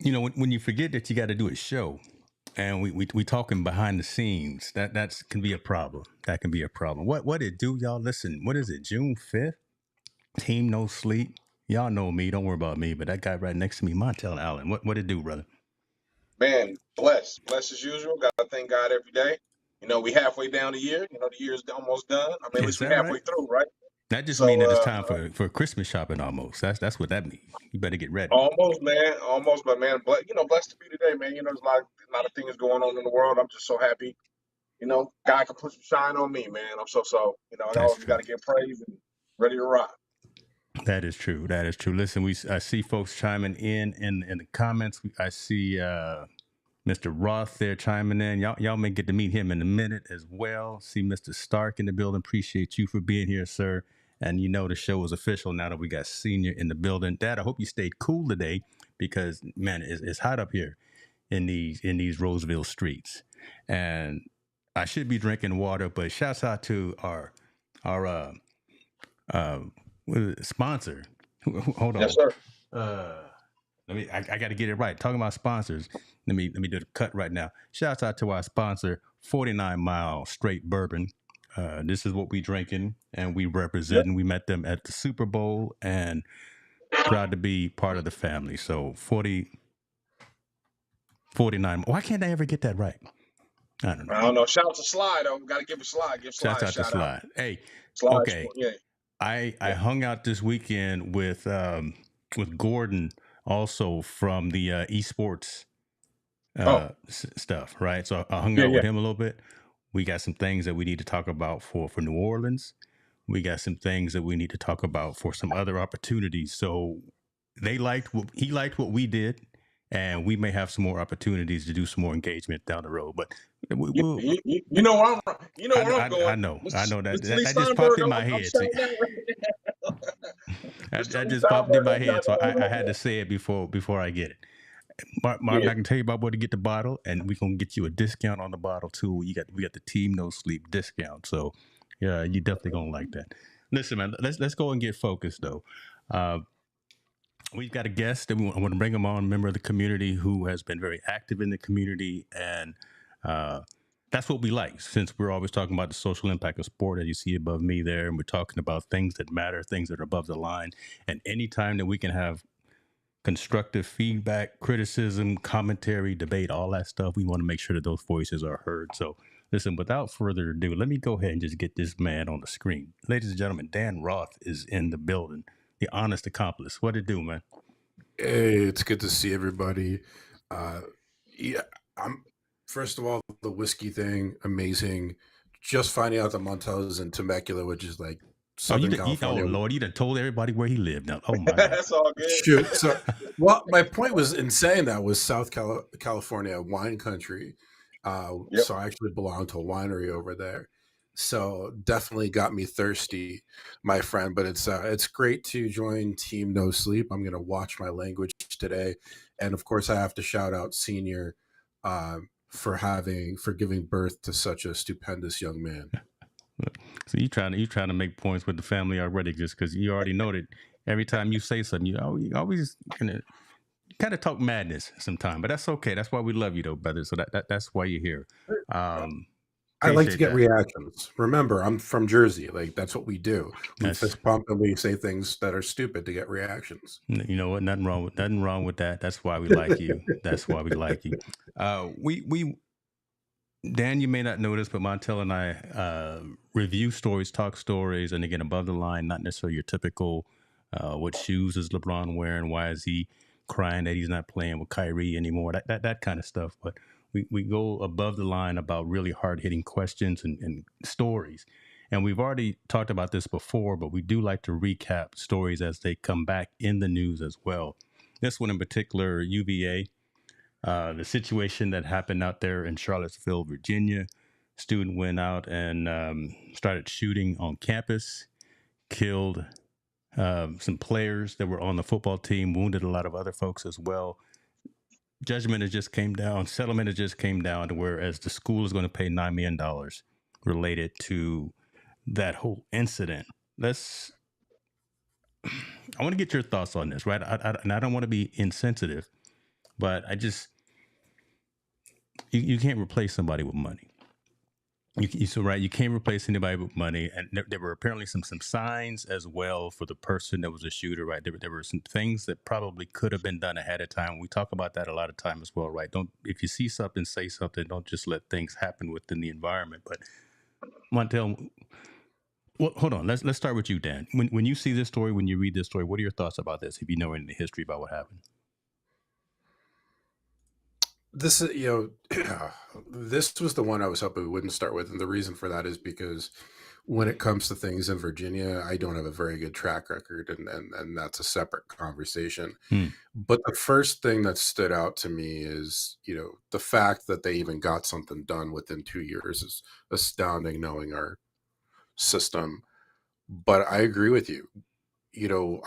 when you forget that you got to do a show, and we talking behind the scenes, that's can be a problem. That can be a problem. What it do, y'all? Listen, what is it? June 5th. Team No Sleep. Y'all know me. Don't worry about me. But that guy right next to me, Montel Allen. What it do, brother? Man, blessed as usual. Got to thank God every day. We halfway down the year. The year's almost done. I mean, at Is least we that right? halfway through, right? That just means So that it's time for Christmas shopping almost. That's what that means. You better get ready. almost, man, almost. But man, blessed to be today, man. There's a lot of things going on in the world. I'm just so happy. God can put some shine on me, man. I'm so. I That's always got true. to get praise and ready to rock. That is true. That is true. Listen, I see folks chiming in the comments. I see Mr. Roth there chiming in. Y'all may get to meet him in a minute as well. See Mr. Stark in the building. Appreciate you for being here, sir. And the show is official now that we got Senior in the building. Dad, I hope you stayed cool today because man, it's hot up here in these Roseville streets. And I should be drinking water, but shouts out to our uh what is it, sponsor. Hold Yes, on. sir. I got to get it right. Talking about sponsors. Let me do the cut right now. Shouts out to our sponsor, 49 Mile Straight Bourbon. This is what we drinking and we Yep. representing. We met them at the Super Bowl and proud to be part of the family. So 49. Why can't I ever get that right? I don't know. I don't know. Shout out to Slide though. Got to give Slide. Give Shouts Slide a out to shout out. Slide. Hey, Slide, okay. yeah. I Yeah. hung out this weekend with Gordon also from the esports Oh, stuff, right? So I hung yeah, out yeah. with him a little bit. We got some things that we need to talk about for New Orleans. We got some things that we need to talk about for some other opportunities. So he liked what we did, and we may have some more opportunities to do some more engagement down the road. But we'll You know where I'm. You know where I'm I going. know Mr. Lee that just popped Steinberg. in I'm, my I'm head. See, shouting out right now. Mr. that Lee just popped in Steinberg. my I'm head, shouting so out I right had now. to say it before I get it. Martin, Yeah. I can tell you about where to get the bottle, and we're gonna get you a discount on the bottle too. We got the Team No Sleep discount, so yeah, you definitely gonna like that. Listen, man, let's go and get focused though. Uh, we've got a guest that I want to bring him on, a member of the community who has been very active in the community, and that's what we like. Since we're always talking about the social impact of sport, as you see above me there, and we're talking about things that matter, things that are above the line, and anytime that we can have constructive feedback, criticism, commentary, debate, all that stuff. We want to make sure that those voices are heard. So, listen, without further ado, let me go ahead and just get this man on the screen. Ladies and gentlemen, Dan Roth is in the building, the honest accomplice. What it do, man? Hey, it's good to see everybody. Uh, yeah, I'm. First of all, the whiskey thing, amazing. Just finding out that Montel is in Temecula, which is like Oh, Southern oh California. Lord, you done told everybody where he lived now. Oh my God. That's all good. Shoot. So, well, my point was in saying that was California wine country. Yep. So I actually belong to a winery over there. So definitely got me thirsty, my friend. But it's great to join Team No Sleep. I'm gonna watch my language today, and of course I have to shout out Senior for giving birth to such a stupendous young man. So you trying to make points with the family already, just because you already know that every time you say something, you always gonna kind of talk madness sometime, but that's okay. That's why we love you, though, brother. So that's why you're here. I like to Appreciate get that. reactions. Remember, I'm from Jersey. Like that's what we do. We That's fist pump and we say things that are stupid to get reactions. you know what? Nothing wrong with that. That's why we like you. That's why we like you. We Dan, you may not know this, but Montel and I review stories, talk stories, and again above the line, not necessarily your typical. What shoes is LeBron wearing? Why is he crying that he's not playing with Kyrie anymore? That kind of stuff. But we go above the line about really hard hitting questions and stories. And we've already talked about this before, but we do like to recap stories as they come back in the news as well. This one in particular, UVA. The situation that happened out there in Charlottesville, Virginia. Student went out and started shooting on campus, killed some players that were on the football team, wounded a lot of other folks as well. Judgment has just came down. Settlement has just came down to whereas the school is going to pay $9 million related to that whole incident. I want to get your thoughts on this, right? And I don't want to be insensitive, but you can't replace somebody with money. You can't replace anybody with money, and there were apparently some signs as well for the person that was a shooter, right? There were some things that probably could have been done ahead of time. We talk about that a lot of time as well, right? Don't, if you see something, say something. Don't just let things happen within the environment. But Montel, well, hold on. Let's start with you, Dan. When you see this story, when you read this story, what are your thoughts about this? If you know any history about what happened. This is, this was the one I was hoping we wouldn't start with. And the reason for that is because when it comes to things in Virginia, I don't have a very good track record, and that's a separate conversation. But the first thing that stood out to me is, the fact that they even got something done within 2 years is astounding, knowing our system. But I agree with you.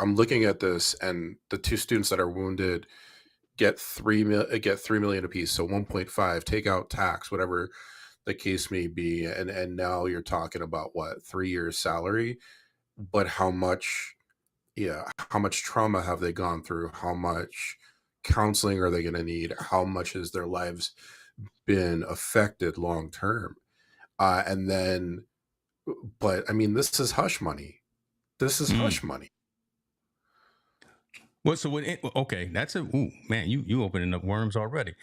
I'm looking at this, and the two students that are wounded get 3 million apiece, so 1.5, take out tax, whatever the case may be, and now you're talking about what, 3 years salary. But how much trauma have they gone through? How much counseling are they going to need? How much has their lives been affected long term? And then, but I mean, this is hush money. Hush money. Well, so okay, that's man, you opening up worms already.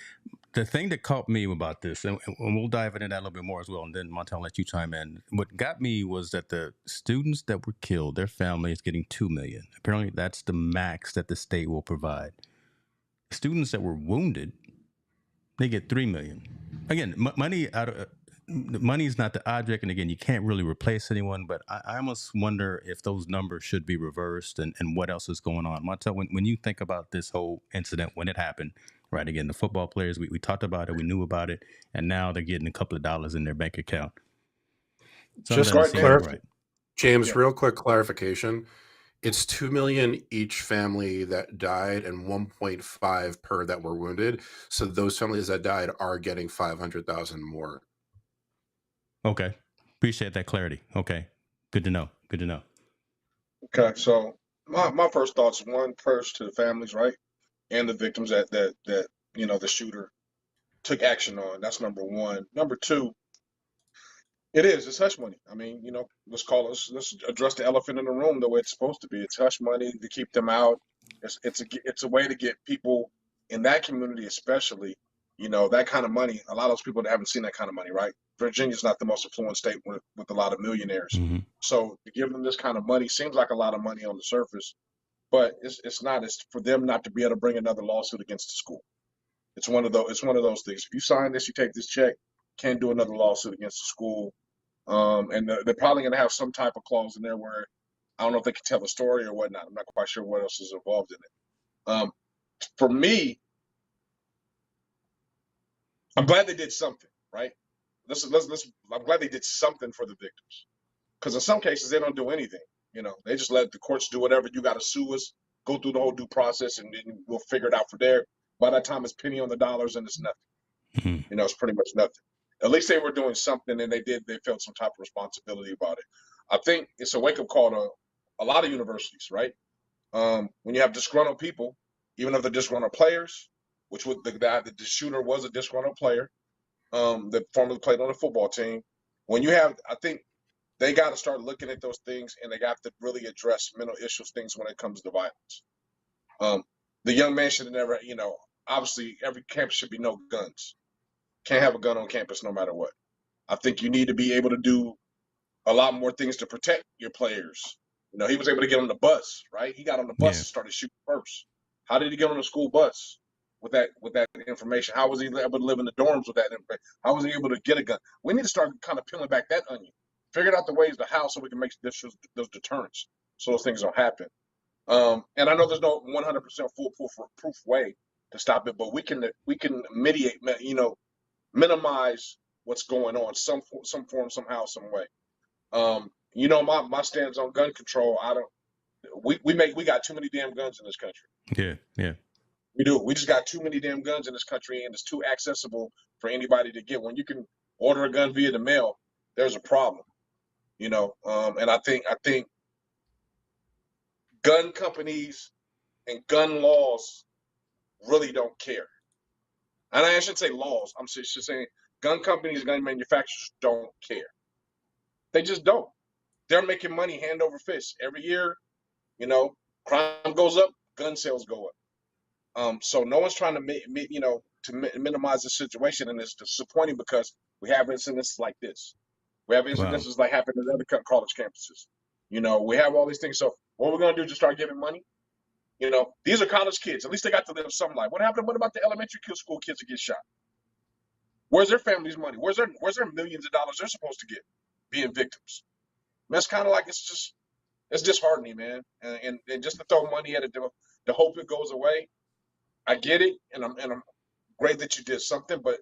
The thing that caught me about this, and we'll dive into that a little bit more as well, and then Montel, I'll let you chime in. What got me was that the students that were killed, their family is getting $2 million. Apparently, that's the max that the state will provide. Students that were wounded, they get $3 million. Again, money is not the object, and again, you can't really replace anyone. But I almost wonder if those numbers should be reversed, and what else is going on. Montel, when you think about this whole incident when it happened, right? Again, the football players, we talked about it, we knew about it, and now they're getting a couple of dollars in their bank account. Just right. James, real quick clarification. It's 2 million each family that died and 1.5 per that were wounded. So those families that died are getting 500,000 more. Okay. Appreciate that clarity. Okay. Good to know. Okay. So my first thoughts, one, first to the families, right? And the victims that the shooter took action on. That's number one. Number two, it's hush money. I mean, let's address the elephant in the room the way it's supposed to be. It's hush money to keep them out. It's a way to get people in that community, especially, that kind of money. A lot of those people that haven't seen that kind of money, right? Virginia's not the most affluent state with a lot of millionaires. Mm-hmm. So to give them this kind of money seems like a lot of money on the surface, but it's not. It's for them not to be able to bring another lawsuit against the school. It's one of those things. If you sign this, you take this check, can't do another lawsuit against the school. And they're probably going to have some type of clause in there where I don't know if they can tell a story or whatnot. I'm not quite sure what else is involved in it. For me, I'm glad they did something, right? I'm glad they did something for the victims, because in some cases they don't do anything. They just let the courts do whatever. You got to sue us, go through the whole due process, and then we'll figure it out from there. By that time, it's penny on the dollars, and it's nothing. Mm-hmm. It's pretty much nothing. At least they were doing something, and they felt some type of responsibility about it. I think it's a wake-up call to a lot of universities, right? When you have disgruntled people, even if they're disgruntled players, which the shooter was a disgruntled player that formerly played on the football team. I think they got to start looking at those things, and they got to really address mental issues, things when it comes to violence. The young man should have never, obviously every campus should be no guns. Can't have a gun on campus no matter what. I think you need to be able to do a lot more things to protect your players. He was able to get on the bus, right? He got on the bus and started shooting first. How did he get on the school bus with that information? How was he able to live in the dorms with that information? How was he able to get a gun? We need to start kind of peeling back that onion. Figure out the ways to how so we can make those deterrents so those things don't happen. And I know there's no 100% foolproof way to stop it, but we can mitigate, minimize what's going on, some form, somehow, some way. My stance on gun control. We got too many damn guns in this country. Yeah. We do. We just got too many damn guns in this country, and it's too accessible for anybody to get. When you can order a gun via the mail, there's a problem. And I think gun companies and gun laws really don't care. And I shouldn't say laws. I'm just saying gun companies, gun manufacturers don't care. They just don't. They're making money hand over fist every year. You know, crime goes up, gun sales go up. So no one's trying to minimize the situation, and it's disappointing because we have incidents like this. We have Wow. incidences like happen at other college campuses. You know, we have all these things. So what we're going to do is just start giving money. You know, these are college kids. At least they got to live some life. What happened? What about the elementary school kids that get shot? Where's their family's money? Where's their millions of dollars they're supposed to get being victims? And that's kind of like it's disheartening, man. And just to throw money at it to hope it goes away. I get it, and I'm great that you did something, but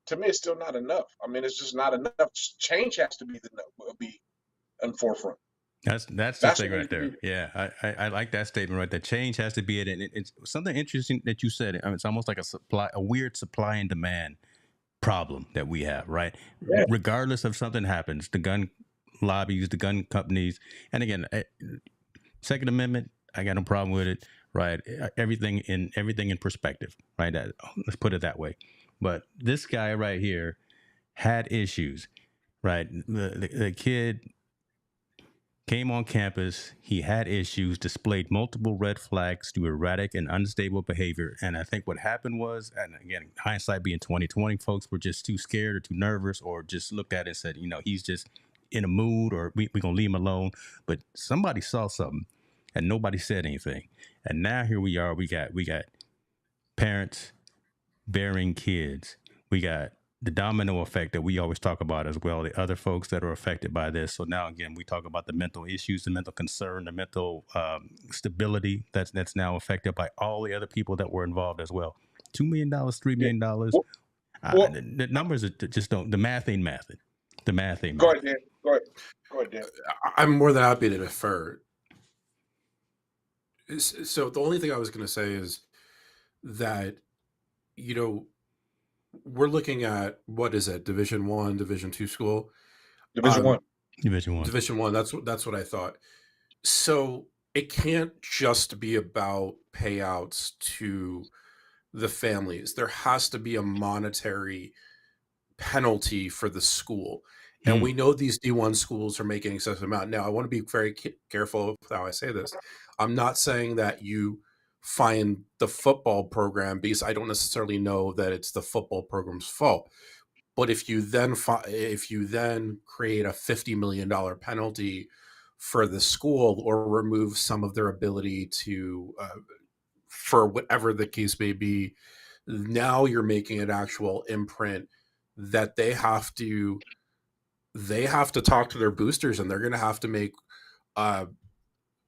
to me, it's still not enough. I mean, it's just not enough. Change has to be in forefront. That's the thing right there. Yeah, I like that statement right there. Change has to be it, and it's something interesting that you said. I mean, it's almost like a weird supply and demand problem that we have, right? Yeah. Regardless of something happens, the gun lobbies, the gun companies, and again, Second Amendment, I got no problem with it, right? Everything in perspective, right? Let's put it that way. But this guy right here had issues, right? The kid came on campus, he had issues, displayed multiple red flags to erratic and unstable behavior. And I think what happened was, and again, hindsight being 2020, folks were just too scared or too nervous, or just looked at it and said, he's just in a mood, or we're going to leave him alone. But somebody saw something and nobody said anything. And now here we are, we got parents bearing kids. We got the domino effect that we always talk about as well, the other folks that are affected by this. So now, again, we talk about the mental issues, the mental concern, the mental stability that's now affected by all the other people that were involved as well. $2 million, $3 million. The numbers just don't, the math ain't mathing. The math ain't Go mathing. ahead, Dan. Go ahead, Dan. I'm more than happy to defer. So the only thing I was going to say is that, we're looking at, what is it, Division I, Division II school? Division I. Division I. That's what I thought. So it can't just be about payouts to the families. There has to be a monetary penalty for the school. And we know these D1 schools are making excessive amount. Now, I want to be very careful with how I say this. I'm not saying that you find the football program, because I don't necessarily know that it's the football program's fault. But if you then create a $50 million penalty for the school, or remove some of their ability to, for whatever the case may be, now you're making an actual imprint that they have to talk to their boosters, and they're going to have to make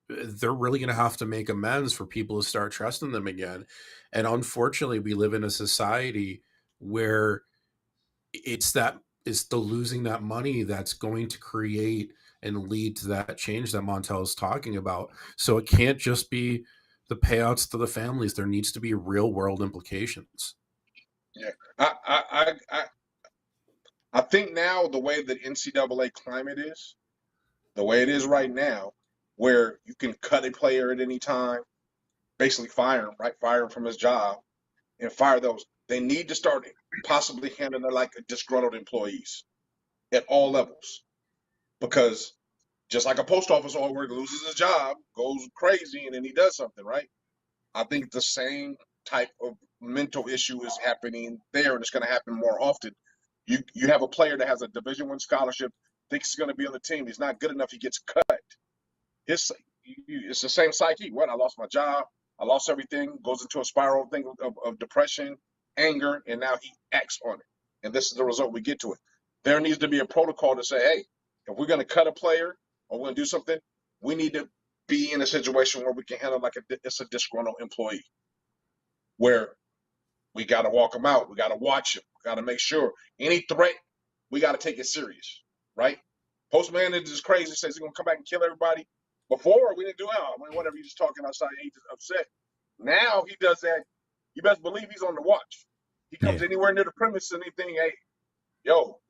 they're really going to have to make amends for people to start trusting them again. And unfortunately, we live in a society where it's the losing that money that's going to create and lead to that change that Montel is talking about. So it can't just be the payouts to the families. There needs to be real world implications. Yeah, I think now the way that NCAA climate is, the way it is right now, where you can cut a player at any time, basically fire him, right? Fire him from his job and fire those. They need to start possibly handling like disgruntled employees at all levels, because just like a post office worker loses his job, goes crazy, and then he does something, right? I think the same type of mental issue is happening there, and it's going to happen more often. You have a player that has a Division I scholarship, thinks he's going to be on the team. He's not good enough. He gets cut. It's the same psyche. What? I lost my job. I lost everything. Goes into a spiral thing of depression, anger, and now he acts on it. And this is the result we get to it. There needs to be a protocol to say, hey, if we're going to cut a player or we're going to do something, we need to be in a situation where we can handle like it's a disgruntled employee, where we got to walk him out. We got to watch him. We got to make sure any threat, we got to take it serious, right? Postman is just crazy, says he's going to come back and kill everybody. Before, we didn't do that. I mean, whatever, he's just talking outside, he's just upset. Now he does that. You best believe he's on the watch. He comes anywhere near the premise and anything, hey, yo,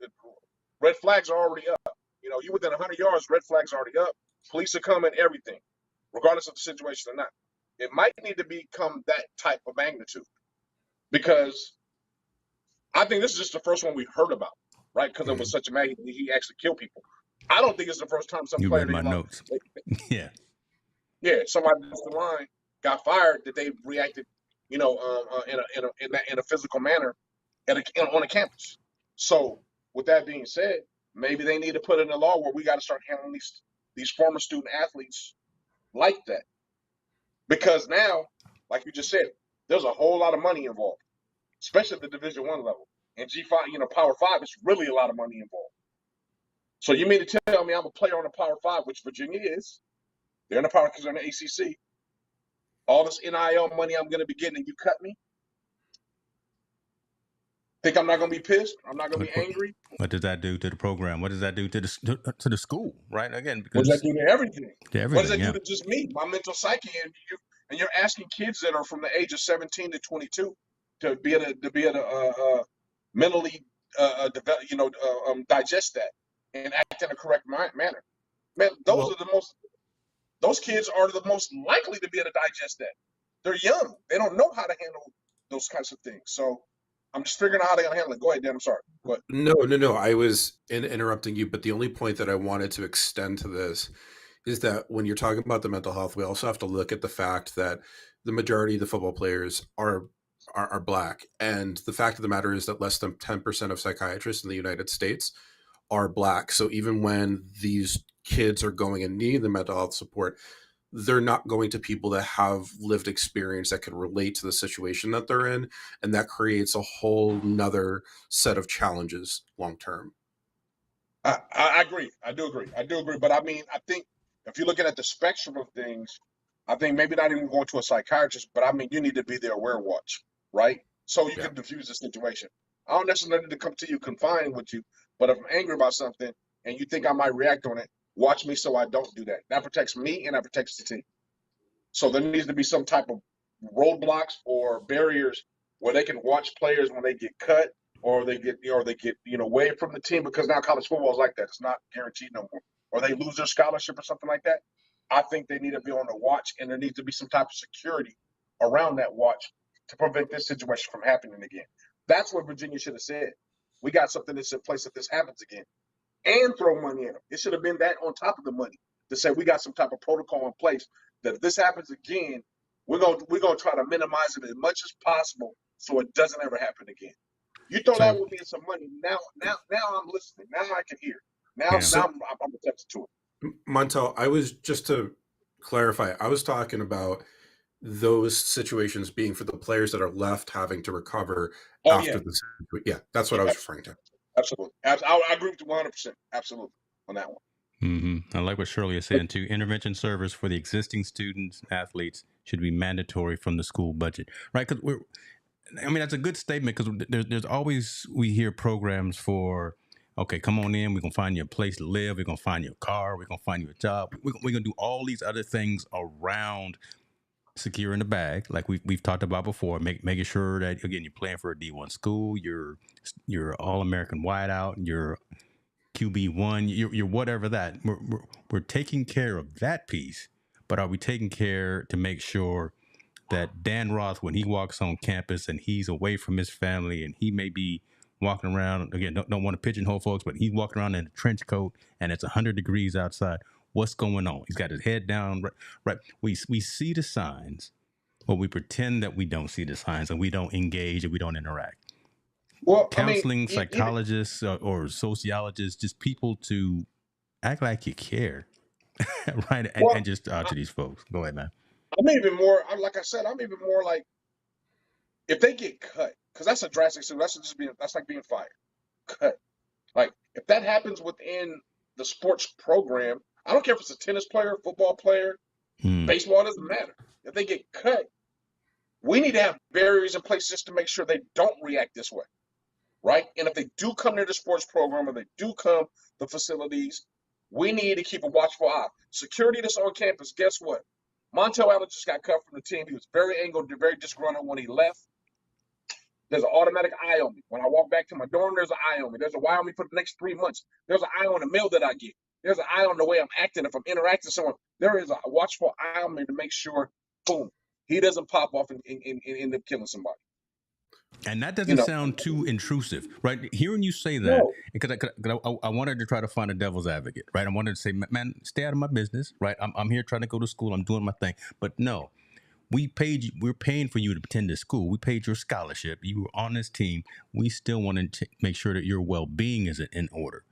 red flags are already up. You within 100 yards, red flags are already up. Police are coming, everything, regardless of the situation or not. It might need to become that type of magnitude, because I think this is just the first one we heard about, right? Because it was such a man, he actually killed people. I don't think it's the first time some You player read my notes. Yeah. Yeah, somebody down the line got fired that they reacted, in a physical manner on a campus. So with that being said, maybe they need to put in a law where we got to start handling these former student athletes like that, because now, like you just said, there's a whole lot of money involved, especially at the Division I level. And G5, Power 5, it's really a lot of money involved. So you mean to tell me I'm a player on the Power 5, which Virginia is? They're in the Power because they're in the ACC. All this NIL money I'm going to be getting, and you cut me? Think I'm not going to be pissed? I'm not going to be angry? What does that do to the program? What does that do to the school? Right? Again, because what does that do to everything? To everything, what does that do to just me, my mental psyche? And you're asking kids that are from the age of 17 to 22 to be able to mentally digest that and act in a correct manner. Man, those kids are the most likely to be able to digest that. They're young. They don't know how to handle those kinds of things. So I'm just figuring out how they're going to handle it. Go ahead, Dan. I'm sorry. Go ahead. No. I was interrupting you, but the only point that I wanted to extend to this is that when you're talking about the mental health, we also have to look at the fact that the majority of the football players are Black. And the fact of the matter is that less than 10% of psychiatrists in the United States are Black. So even when these kids are going and need the mental health support, they're not going to people that have lived experience that can relate to the situation that they're in. And that creates a whole nother set of challenges long term. I agree. I do agree. But I mean, I think if you're looking at the spectrum of things, I think maybe not even going to a psychiatrist, but I mean, you need to be their aware watch, right? So you can diffuse the situation. I don't necessarily need to come to you confined with you, but if I'm angry about something and you think I might react on it, watch me so I don't do that. That protects me and that protects the team. So there needs to be some type of roadblocks or barriers where they can watch players when they get cut or they get away from the team, because now college football is like that. It's not guaranteed no more. Or they lose their scholarship or something like that. I think they need to be on the watch, and there needs to be some type of security around that watch to prevent this situation from happening again. That's what Virginia should have said. We got something that's in place if this happens again. And throw money in them. It should have been that on top of the money to say we got some type of protocol in place that if this happens again, we're gonna try to minimize it as much as possible so it doesn't ever happen again. You throw that with me and some money. Now I'm listening. Now I can hear. Now I'm attentive to it. Montel, I was, just to clarify, I was talking about those situations being for the players that are left having to recover after the situation. Yeah, that's what I was referring to. Absolutely. I agree with you 100%. Absolutely on that one. Mm-hmm. I like what Shirley is saying too. Intervention service for the existing students, athletes should be mandatory from the school budget, right? Because that's a good statement, because there's always, we hear programs for, okay, come on in, we're going to find you a place to live, we're going to find you a car, we're going to find you a job, we're going to do all these other things around securing the bag, like we've talked about before, making sure that, again, you're playing for a D1 school, you're All-American wideout, you're QB1, you're whatever that. We're taking care of that piece, but are we taking care to make sure that Dan Roth, when he walks on campus and he's away from his family and he may be walking around, again, don't want to pigeonhole folks, but he's walking around in a trench coat and it's 100 degrees outside. What's going on? He's got his head down, right? We see the signs, but we pretend that we don't see the signs and we don't engage and we don't interact. Well, counseling, psychologists or sociologists, just people to act like you care, right? And just to these folks. Go ahead, man. I'm even more, like I said, I'm even more like, if they get cut, because that's a drastic situation. That's like being fired. Cut. Like, if that happens within the sports program, I don't care if it's a tennis player, football player, baseball, it doesn't matter. If they get cut, we need to have barriers in place just to make sure they don't react this way. Right? And if they do come to the sports program or they do come to the facilities, we need to keep a watchful eye. Security that's on campus, guess what? Montel Allen just got cut from the team. He was very angered, very disgruntled when he left. There's an automatic eye on me. When I walk back to my dorm, there's an eye on me. There's an eye on me for the next 3 months. There's an eye on the mail that I get. There's an eye on the way I'm acting. If I'm interacting with someone, there is a watchful eye on me to make sure, boom, he doesn't pop off and end up killing somebody. And that You doesn't know, sound too intrusive, right? Hearing you say that, no. because I wanted to try to find a devil's advocate, right? I wanted to say, man, stay out of my business, right? I'm here trying to go to school. I'm doing my thing. But no, we're paying for you to attend this school. We paid your scholarship. You were on this team. We still want to make sure that your well-being is in order.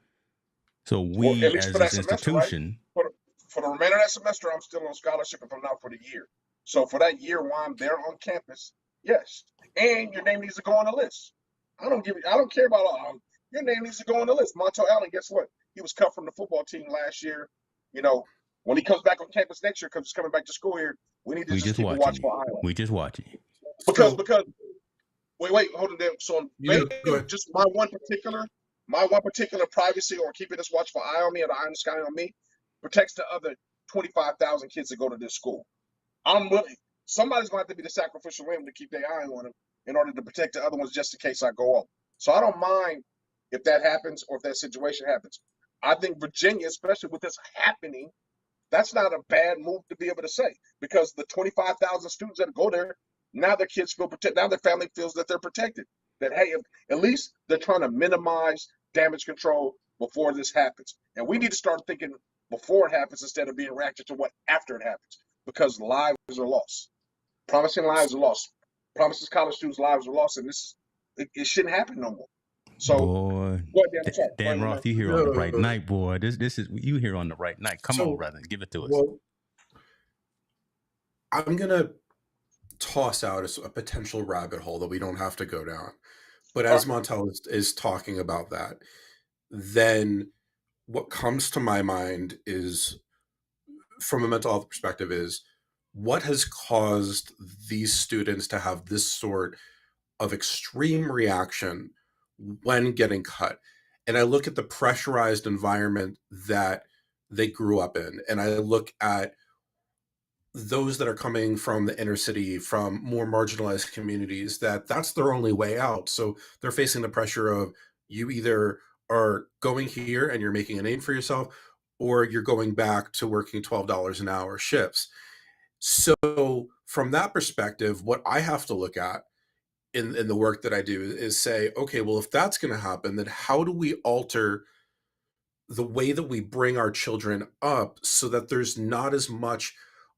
So Well, at we, least as for that this semester, right? institution, For the remainder of that semester, I'm still on scholarship if I'm not for the year. So for that year while I'm there on campus, yes. And your name needs to go on the list. I don't care about your name needs to go on the list. Montel Allen, guess what? He was cut from the football team last year. You know, when he comes back on campus next year, because he's coming back to school here, we need to we just just keep a watching you. watchful eye on him. We just watching you. Because So wait, hold on there. So go ahead. just my one particular privacy or keeping this watchful eye on me or the eye in the sky on me protects the other 25,000 kids that go to this school. I'm willing. Somebody's going to have to be the sacrificial lamb to keep their eye on them in order to protect the other ones just in case I go off. So I don't mind if that happens or if that situation happens. I think Virginia, especially with this happening, that's not a bad move to be able to say because the 25,000 students that go there, now their kids feel protected. Now their family feels that they're protected. That, hey, at least they're trying to minimize damage control before this happens. And we need to start thinking before it happens instead of being reactive to what after it happens because lives are lost. Promising lives are lost. Promises college students' lives are lost. And it shouldn't happen no more. So, Boy, go ahead, Dan. Dan Go Roth, you here on the right night, boy. This is you here on the right night. Come on, brother, give it to us. Well, I'm gonna toss out a potential rabbit hole that we don't have to go down. But as Montel is talking about that, then what comes to my mind is, from a mental health perspective, is what has caused these students to have this sort of extreme reaction when getting cut. And I look at the pressurized environment that they grew up in, and I look at those that are coming from the inner city, from more marginalized communities, that's their only way out. So they're facing the pressure of you either are going here and you're making a name for yourself, or you're going back to working $12 an hour shifts. So from that perspective, what I have to look at in the work that I do is say, okay, well, if that's going to happen, then how do we alter the way that we bring our children up so that there's not as much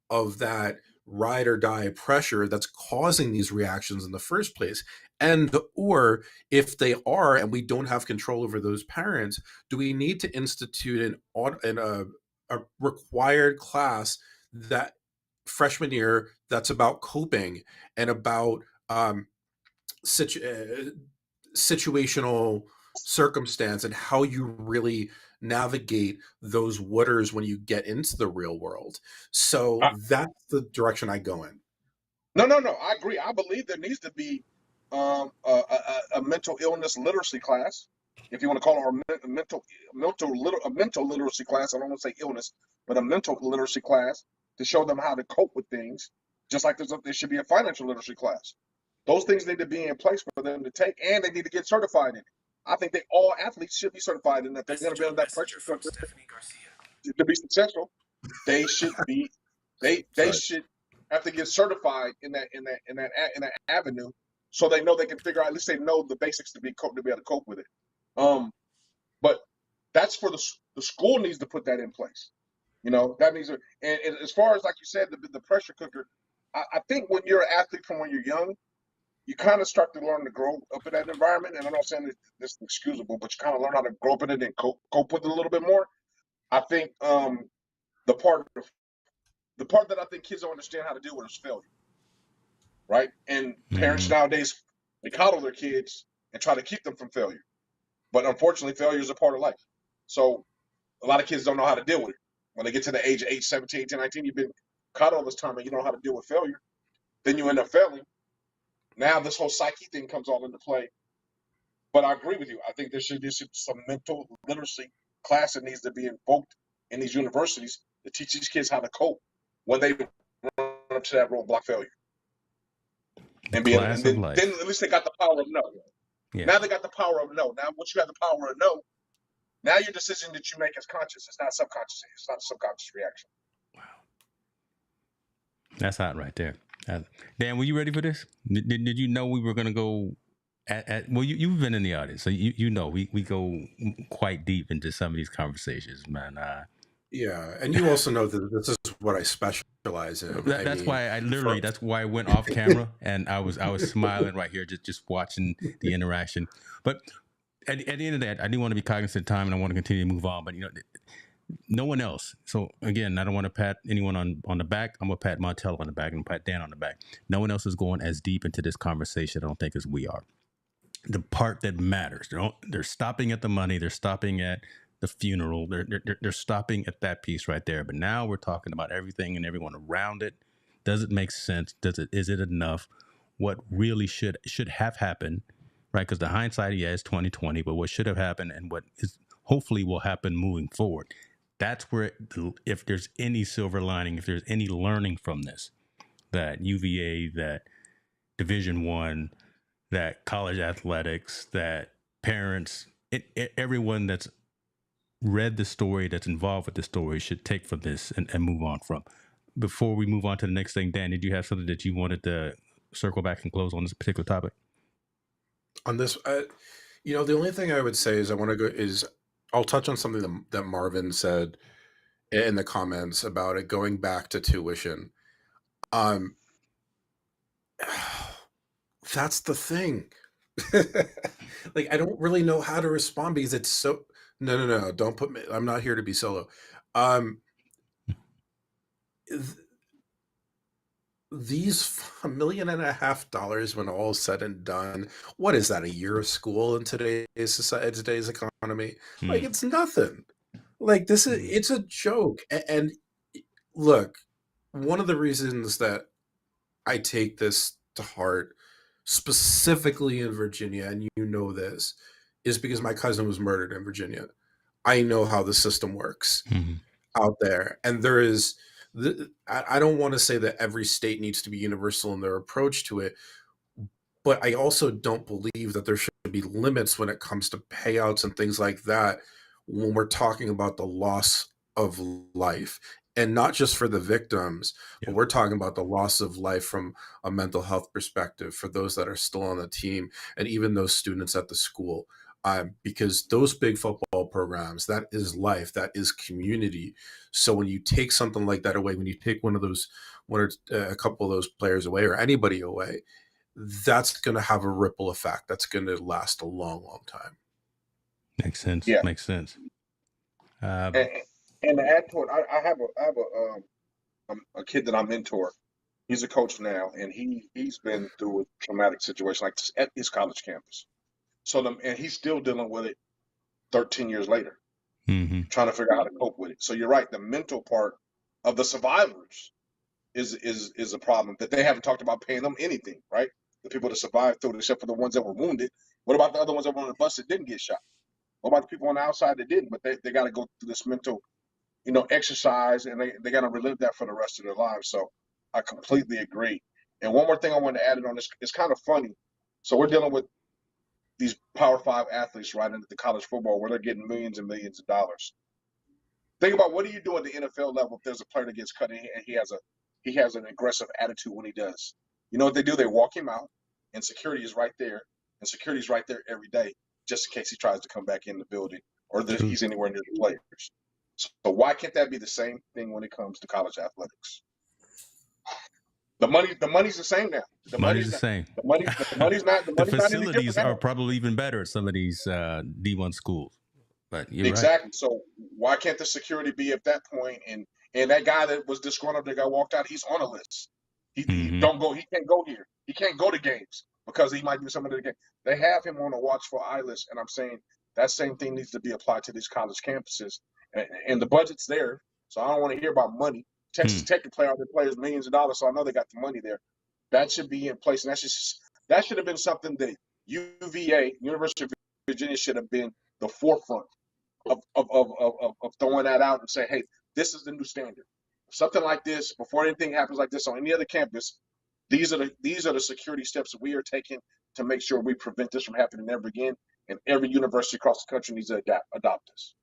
of that ride or die pressure that's causing these reactions in the first place? And or if they are and we don't have control over those parents, do we need to institute a required class that freshman year that's about coping and about situational circumstance and how you really navigate those waters when you get into the real world? So ahead. that's the direction I go in. No. I agree. I believe there needs to be a mental illness literacy class, if you want to call it a mental literacy class. I don't want to say illness, but a mental literacy class to show them how to cope with things. Just like there should be a financial literacy class. Those things need to be in place for them to take, and they need to get certified in it. I think all athletes should be certified in that. They're going to be under that pressure to be successful. They should be they should have to get certified in that avenue, so they know they can figure out. At least they know the basics to be able to cope with it. But that's for the school needs to put that in place. That needs to. And as far as like you said, the pressure cooker. I think when you're an athlete from when you're young, you kind of start to learn to grow up in that environment. And I'm not saying this is excusable, but you kind of learn how to grow up in it and cope with it a little bit more. I think the part that I think kids don't understand how to deal with is failure, right? And parents nowadays, they coddle their kids and try to keep them from failure. But unfortunately, failure is a part of life. So a lot of kids don't know how to deal with it. When they get to the age of 17, 18, 19, you've been coddled all this time and you don't know how to deal with failure. Then you end up failing. Now this whole psyche thing comes all into play. But I agree with you. I think there should be some mental literacy class that needs to be invoked in these universities to teach these kids how to cope when they run up to that roadblock failure. And then at least they got the power of no. Yeah. Now they got the power of no. Now once you have the power of no, now your decision that you make is conscious. It's not subconscious. It's not a subconscious reaction. Wow. That's hot right there. Dan, were you ready for this? Did you know we were going to go well, you've been in the audience, so you know we go quite deep into some of these conversations, man. Yeah, and you also know that this is what I specialize in. I That's mean, why for that's why I went off camera and I was smiling right here, just watching the interaction. But at the end of that, I do want to be cognizant of time and I want to continue to move on. But no one else. So again, I don't want to pat anyone on the back. I'm gonna pat Montel on the back and pat Dan on the back. No one else is going as deep into this conversation, I don't think, as we are. The part that matters. They're stopping at the money. They're stopping at the funeral. They're stopping at that piece right there. But now we're talking about everything and everyone around it. Does it make sense? Is it enough? What really should have happened, right? Because the hindsight, is 2020, but what should have happened and what is hopefully will happen moving forward. That's where, if there's any silver lining, if there's any learning from this, that UVA, that Division One, that college athletics, that parents, everyone that's read the story, that's involved with the story, should take from this and move on from. Before we move on to the next thing, Dan, did you have something that you wanted to circle back and close on this particular topic? on this, the only thing I would say is I'll touch on something that Marvin said in the comments about it going back to tuition. Um, that's the thing. Like, I don't really know how to respond because it's so. No. Don't put me. I'm not here to be solo. Um, th- these $1.5 million, when all is said and done, what is that? A year of school in today's society, today's economy? Like, it's nothing. Like, it's a joke. And look, one of the reasons that I take this to heart, specifically in Virginia, and you know this, is because my cousin was murdered in Virginia. I know how the system works out there. And there is, I don't want to say that every state needs to be universal in their approach to it, but I also don't believe that there should be limits when it comes to payouts and things like that when we're talking about the loss of life. And not just for the victims, but we're talking about the loss of life from a mental health perspective for those that are still on the team and even those students at the school. Because those big football programs, that is life, that is community. So when you take something like that away, when you take one or a couple of those players away or anybody away, that's going to have a ripple effect. That's going to last a long, long time. Makes sense. Yeah. Makes sense. And to add to it, I have a kid that I mentor. He's a coach now, and he's been through a traumatic situation like this at his college campus. And he's still dealing with it 13 years later, trying to figure out how to cope with it. So you're right. The mental part of the survivors is a problem that they haven't talked about paying them anything, right? The people that survived through it, except for the ones that were wounded. What about the other ones that were on the bus that didn't get shot? What about the people on the outside that didn't? But they got to go through this mental, exercise, and they got to relive that for the rest of their lives. So I completely agree. And one more thing I wanted to add on this, it's kind of funny. So we're dealing with these Power 5 athletes right into the college football where they're getting millions and millions of dollars. Think about what do you do at the NFL level if there's a player that gets cut and he has an aggressive attitude when he does. You know what they do? They walk him out, and security is right there, and security's right there every day just in case he tries to come back in the building or he's anywhere near the players. So why can't that be the same thing when it comes to college athletics? The money's the same now. The money's the same. The money's not. The facilities are probably even better at some of these D1 schools. But you're exactly. Right. So why can't the security be at that point? And that guy that was disgruntled that got walked out, he's on a list. He don't go. He can't go here. He can't go to games because he might do something to the game. They have him on a watchful eye list, and I'm saying that same thing needs to be applied to these college campuses. And the budget's there, so I don't want to hear about money. Texas Tech can play out their players millions of dollars, so I know they got the money there. That should be in place, and that should have been something that UVA, University of Virginia, should have been the forefront of throwing that out and say, hey, this is the new standard. Something like this, before anything happens like this on any other campus, these are the security steps that we are taking to make sure we prevent this from happening ever again. And every university across the country needs to adopt this.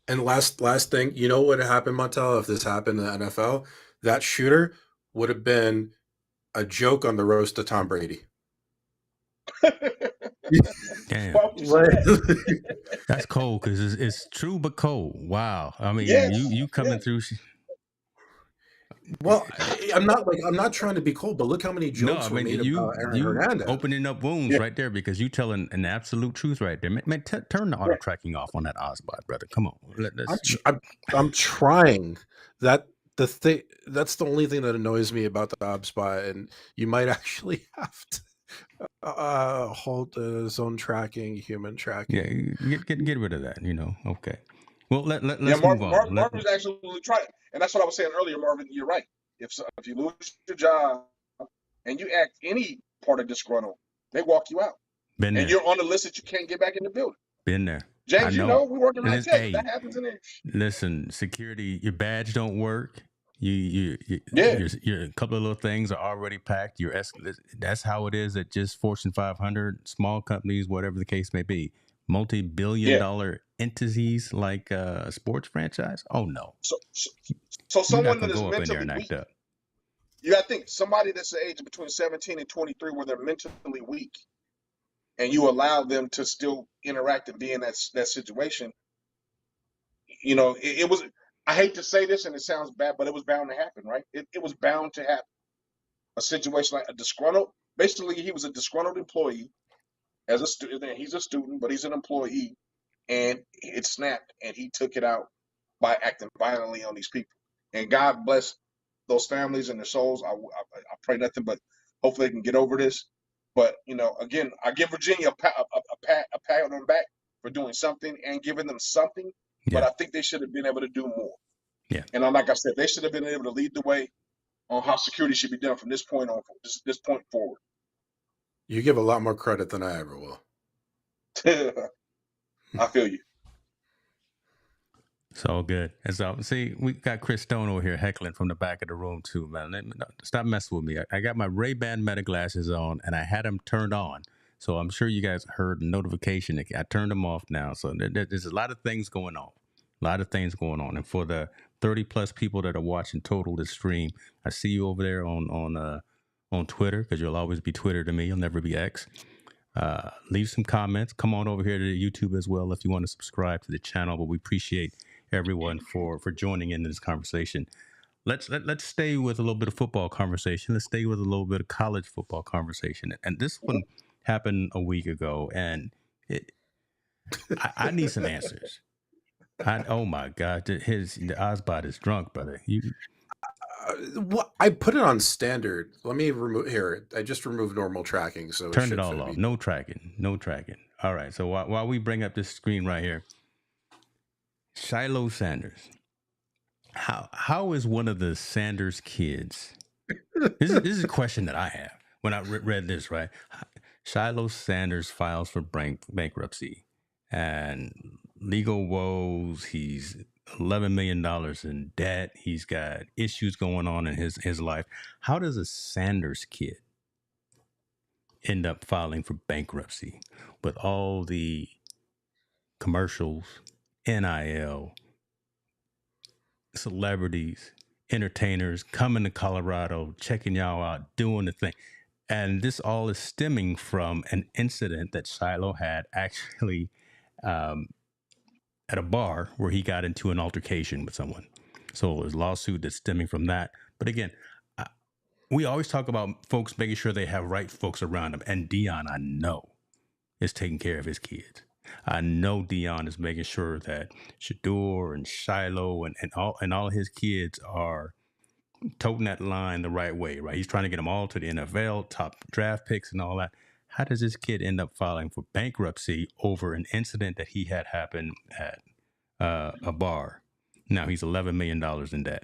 And last thing, you know what happened, Montel, if this happened in the NFL? That shooter would have been a joke on the roast of Tom Brady. Damn, Why would you say that? that's cold because it's true but cold. Wow. I mean, Yes. you coming through. Well, I'm not trying to be cold, but look how many No, jokes I were mean made about Aaron you Hernandez. opening up wounds Yeah. right there because you telling an absolute truth right there. Man, turn the auto tracking off on that Ozbot, brother. Come on, I'm trying. That's the only thing that annoys me about the HubSpot, and you might actually have to hold zone tracking, human tracking. Yeah, get rid of that. Okay. Well, let's Yeah, move on. Marvin's actually trying, and that's what I was saying earlier, Marvin. You're right. If you lose your job and you act any part of disgruntled, they walk you out, Been and there. you're on the list that you can't get back in the building. Been there. James, I you know. know we working And high it's, tech. hey, That happens in there. listen, security, your badge don't work. You Yeah. your a couple of little things are already packed. That's how it is at just Fortune 500, small companies, whatever the case may be. Multi-billion-dollar entities like a sports franchise. Oh no, So you're not someone gonna that is go up in there mentally and weak. act up. You got to think somebody that's the age between 17 and 23 where they're mentally weak, and you allow them to still interact and be in that situation. It was. I hate to say this, and it sounds bad, but it was bound to happen, right? It was bound to happen. A situation like a disgruntled. Basically, he was a disgruntled employee as a student. He's a student, but he's an employee, and it snapped, and he took it out by acting violently on these people. And God bless those families and their souls. I pray nothing but hopefully they can get over this. But again, I give Virginia a pat on the back for doing something and giving them something. Yeah. But I think they should have been able to do more. Yeah. And like I said, they should have been able to lead the way on how security should be done from this point on, this point forward. You give a lot more credit than I ever will. I feel you. It's all good. And so, see, we got Chris Stone over here heckling from the back of the room too, man. Stop messing with me. I got my Ray-Ban Meta glasses on, and I had them turned on. So I'm sure you guys heard the notification. I turned them off now. So there's a lot of things going on. And for the 30-plus people that are watching total this stream, I see you over there on Twitter, because you'll always be Twitter to me. You'll never be X. Leave some comments. Come on over here to YouTube as well if you want to subscribe to the channel. But we appreciate everyone for joining in this conversation. Let's stay with a little bit of football conversation. Let's stay with a little bit of college football conversation. And this one happened a week ago, and I need some answers. Oh my God, the Ozbot is drunk, brother. What I put it on standard. Let me remove here. I just removed normal tracking, so turn it all off. No tracking. All right. So while we bring up this screen right here, Shilo Sanders. How is one of the Sanders kids? This is a question that I have when I read this. Right, Shilo Sanders files for bankruptcy and legal woes. He's $11 million in debt. He's got issues going on in his life. How does a Sanders kid end up filing for bankruptcy with all the commercials, NIL, celebrities, entertainers coming to Colorado, checking y'all out, doing the thing? And this all is stemming from an incident that Shilo had actually at a bar where he got into an altercation with someone. So there's a lawsuit that's stemming from that. But again, we always talk about folks making sure they have right folks around them. And Dion, I know, is taking care of his kids. I know Dion is making sure that Shador and Shilo and all his kids are toting that line the right way, right? He's trying to get them all to the NFL, top draft picks and all that. How does this kid end up filing for bankruptcy over an incident that he had happen at a bar? Now he's $11 million in debt.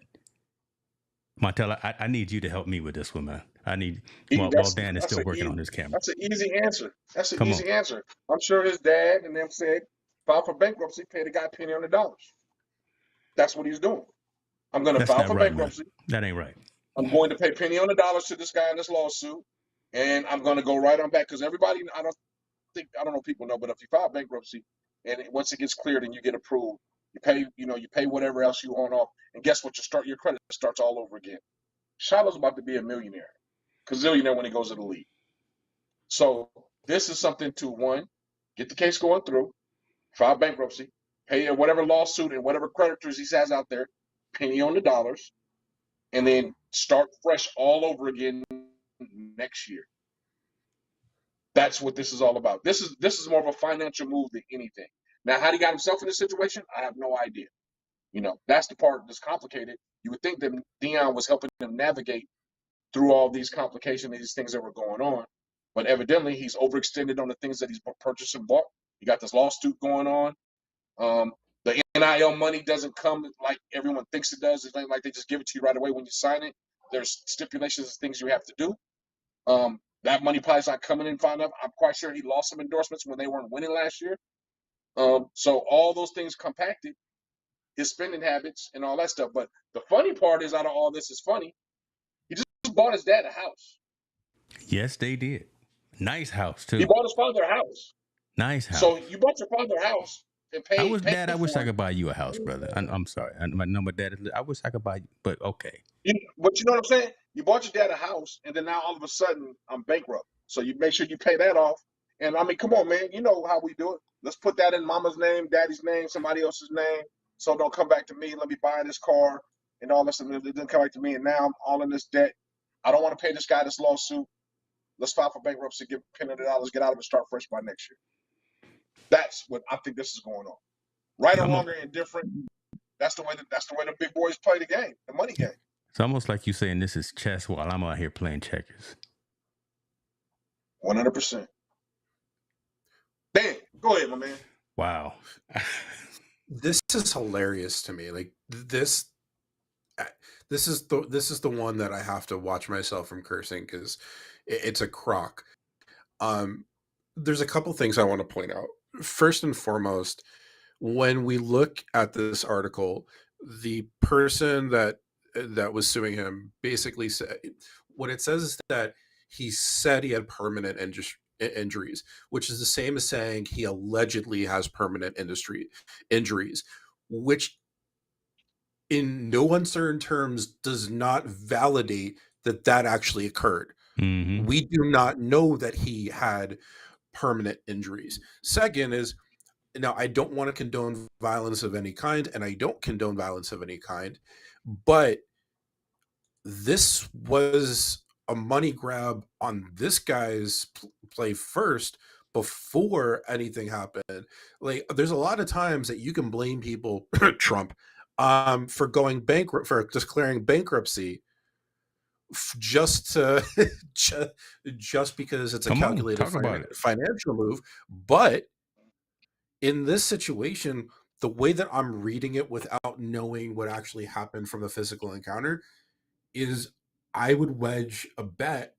Montel, I need you to help me with this one, man. I need, while Dan is still working on his camera. That's an easy answer. Answer. I'm sure his dad and them said, file for bankruptcy, pay the guy penny on the dollars. That's what he's doing. I'm going to file for bankruptcy. That ain't right. I'm going to pay penny on the dollars to this guy in this lawsuit, and I'm going to go right on back, because everybody, I don't know if people know, but if you file bankruptcy and once it gets cleared and you get approved, you pay whatever else you own off, and guess what? Your credit starts all over again. Shiloh's about to be a millionaire, gazillionaire when he goes to the league. So This is something to, one, get the case going through, file bankruptcy, pay whatever lawsuit and whatever creditors he has out there, penny on the dollars, and then start fresh all over again next year. That's what this is all about. This is more of a financial move than anything. Now, how he got himself in this situation, I have no idea. That's the part that's complicated. You would think that Deion was helping him navigate through all these complications, these things that were going on. But evidently, he's overextended on the things that he's purchased and bought. He got this lawsuit going on. The NIL money doesn't come like everyone thinks it does. It's not like they just give it to you right away when you sign it. There's stipulations and things you have to do. That money probably is not coming in fine enough. I'm quite sure he lost some endorsements when they weren't winning last year. So all those things compacted his spending habits and all that stuff. But the funny part is, out of all this is funny, he just bought his dad a house. Yes, they did. Nice house too. He bought his father a house. Nice house. So you bought your father a house and paid. I wish I could buy you a house, brother. I'm sorry. My number, Dad. I wish I could buy you, but okay. But you know what I'm saying? You bought your dad a house, and then now all of a sudden I'm bankrupt. So you make sure you pay that off. And I mean, come on, man. You know how we do it. Let's put that in mama's name, daddy's name, somebody else's name. So don't come back to me. Let me buy this car and all this. And it didn't come back to me. And now I'm all in this debt. I don't want to pay this guy this lawsuit. Let's file for bankruptcy, give $100, get out of it, start fresh by next year. That's what I think this is going on. Right or wrong or indifferent. That's the way the big boys play the game, the money game. It's almost like you saying this is chess while I'm out here playing checkers. 100%. Dan, go ahead, my man. Wow. This is hilarious to me. Like this is the one that I have to watch myself from cursing because it's a crock. There's a couple things I want to point out. First and foremost, when we look at this article, the person that was suing him basically said what it says is that he said he had permanent injuries, which is the same as saying he allegedly has permanent injuries, which in no uncertain terms does not validate that actually occurred. Mm-hmm. We do not know that he had permanent injuries. Second is, now I don't want to condone violence of any kind, and I don't condone violence of any kind, but this was a money grab on this guy's play first before anything happened. Like, there's a lot of times that you can blame people, Trump, for going bankrupt, for declaring bankruptcy, just because it's a calculated financial move. But in this situation, the way that I'm reading it without knowing what actually happened from the physical encounter is I would wedge a bet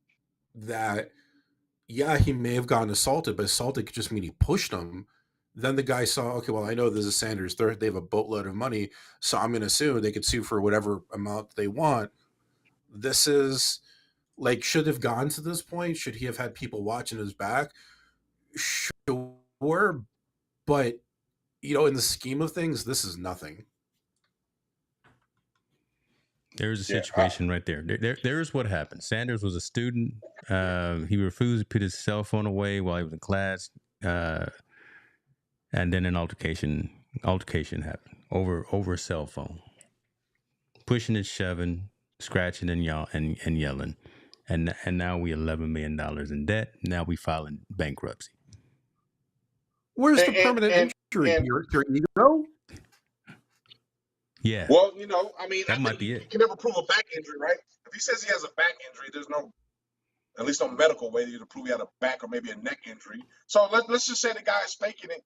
that, yeah, he may have gotten assaulted, but assaulted could just mean he pushed him. Then the guy saw, okay, well, I know this is Sanders. They have a boatload of money, so I'm going to sue. They could sue for whatever amount they want. This is like, should have gone to this point. Should he have had people watching his back? Sure. But, in the scheme of things, this is nothing. There's a situation right there. There's what happened. Sanders was a student. He refused to put his cell phone away while he was in class. And then an altercation happened over a cell phone. Pushing and shoving, scratching and yelling. And now we $11 million in debt. Now we filing bankruptcy. Where's the permanent injury? Your ego? Yeah. Well, I mean, that might be it. You can never prove a back injury, right? If he says he has a back injury, there's no, at least no medical way to prove he had a back or maybe a neck injury. So let's just say the guy is faking it.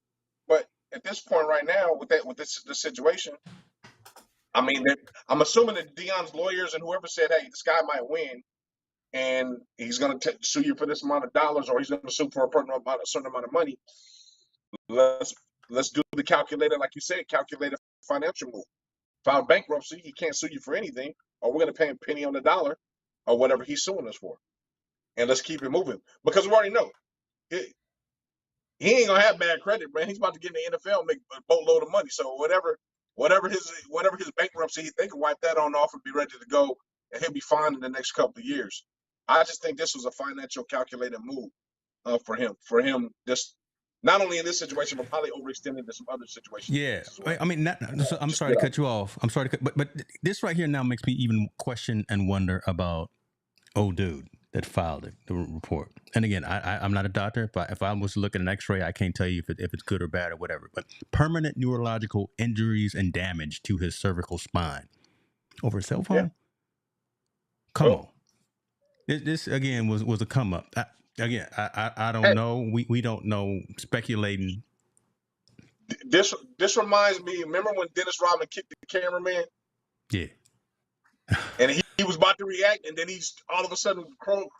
But at this point right now, with this situation, I mean, I'm assuming that Deion's lawyers and whoever said, hey, this guy might win, and he's going to sue you for this amount of dollars, or he's going to sue for a certain amount of money. Let's do the calculator, like you said, calculated financial move. File bankruptcy, he can't sue you for anything, or we're going to pay him penny on the dollar, or whatever he's suing us for. And let's keep it moving. Because we already know, he ain't going to have bad credit, man. He's about to get in the NFL and make a boatload of money. So whatever his bankruptcy, they can wipe that on off and be ready to go, and he'll be fine in the next couple of years. I just think this was a financial calculated move. for him just not only in this situation, but probably overextending to some other situations. Yeah, as well. I mean, so I'm sorry to cut you off. I'm sorry to cut, but this right here now makes me even question and wonder about old dude that filed the report. And again, I'm not a doctor, but if I was to look at an X-ray, I can't tell you if it's good or bad or whatever. But permanent neurological injuries and damage to his cervical spine over a cell phone. Yeah. Come on, this again was a come up. I don't know. We don't know. Speculating. This reminds me. Remember when Dennis Rodman kicked the cameraman? Yeah. And he was about to react, and then he's all of a sudden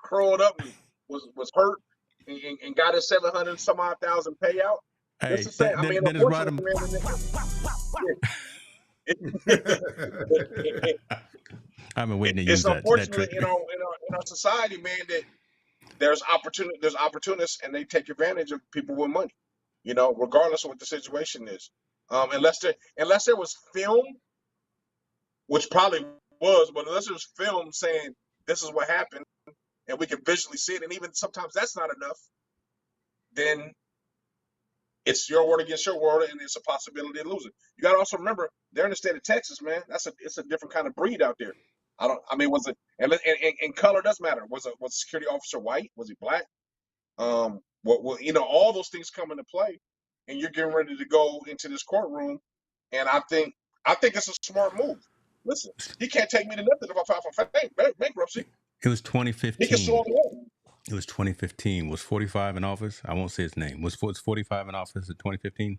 curled up and was hurt and got his 700 some odd thousand payout. Hey, That's the same. I mean, Dennis Rodman. I've been waiting to use that. It's unfortunate, in our society, man, that there's opportunists, and they take advantage of people with money. Regardless of what the situation is. Unless there was film, which probably was, but unless there's film saying this is what happened, and we can visually see it, and even sometimes that's not enough, then it's your word against your word, and it's a possibility of losing. You got to also remember, they're in the state of Texas, man. It's a different kind of breed out there. Was it, and color does matter. Was the security officer white? Was he black? All those things come into play, and you're getting ready to go into this courtroom, and I think it's a smart move. Listen, he can't take me to nothing if I file for bankruptcy. It was 2015. He can sue on It was 2015. Was 45 in office? I won't say his name. Was 45 in office in 2015?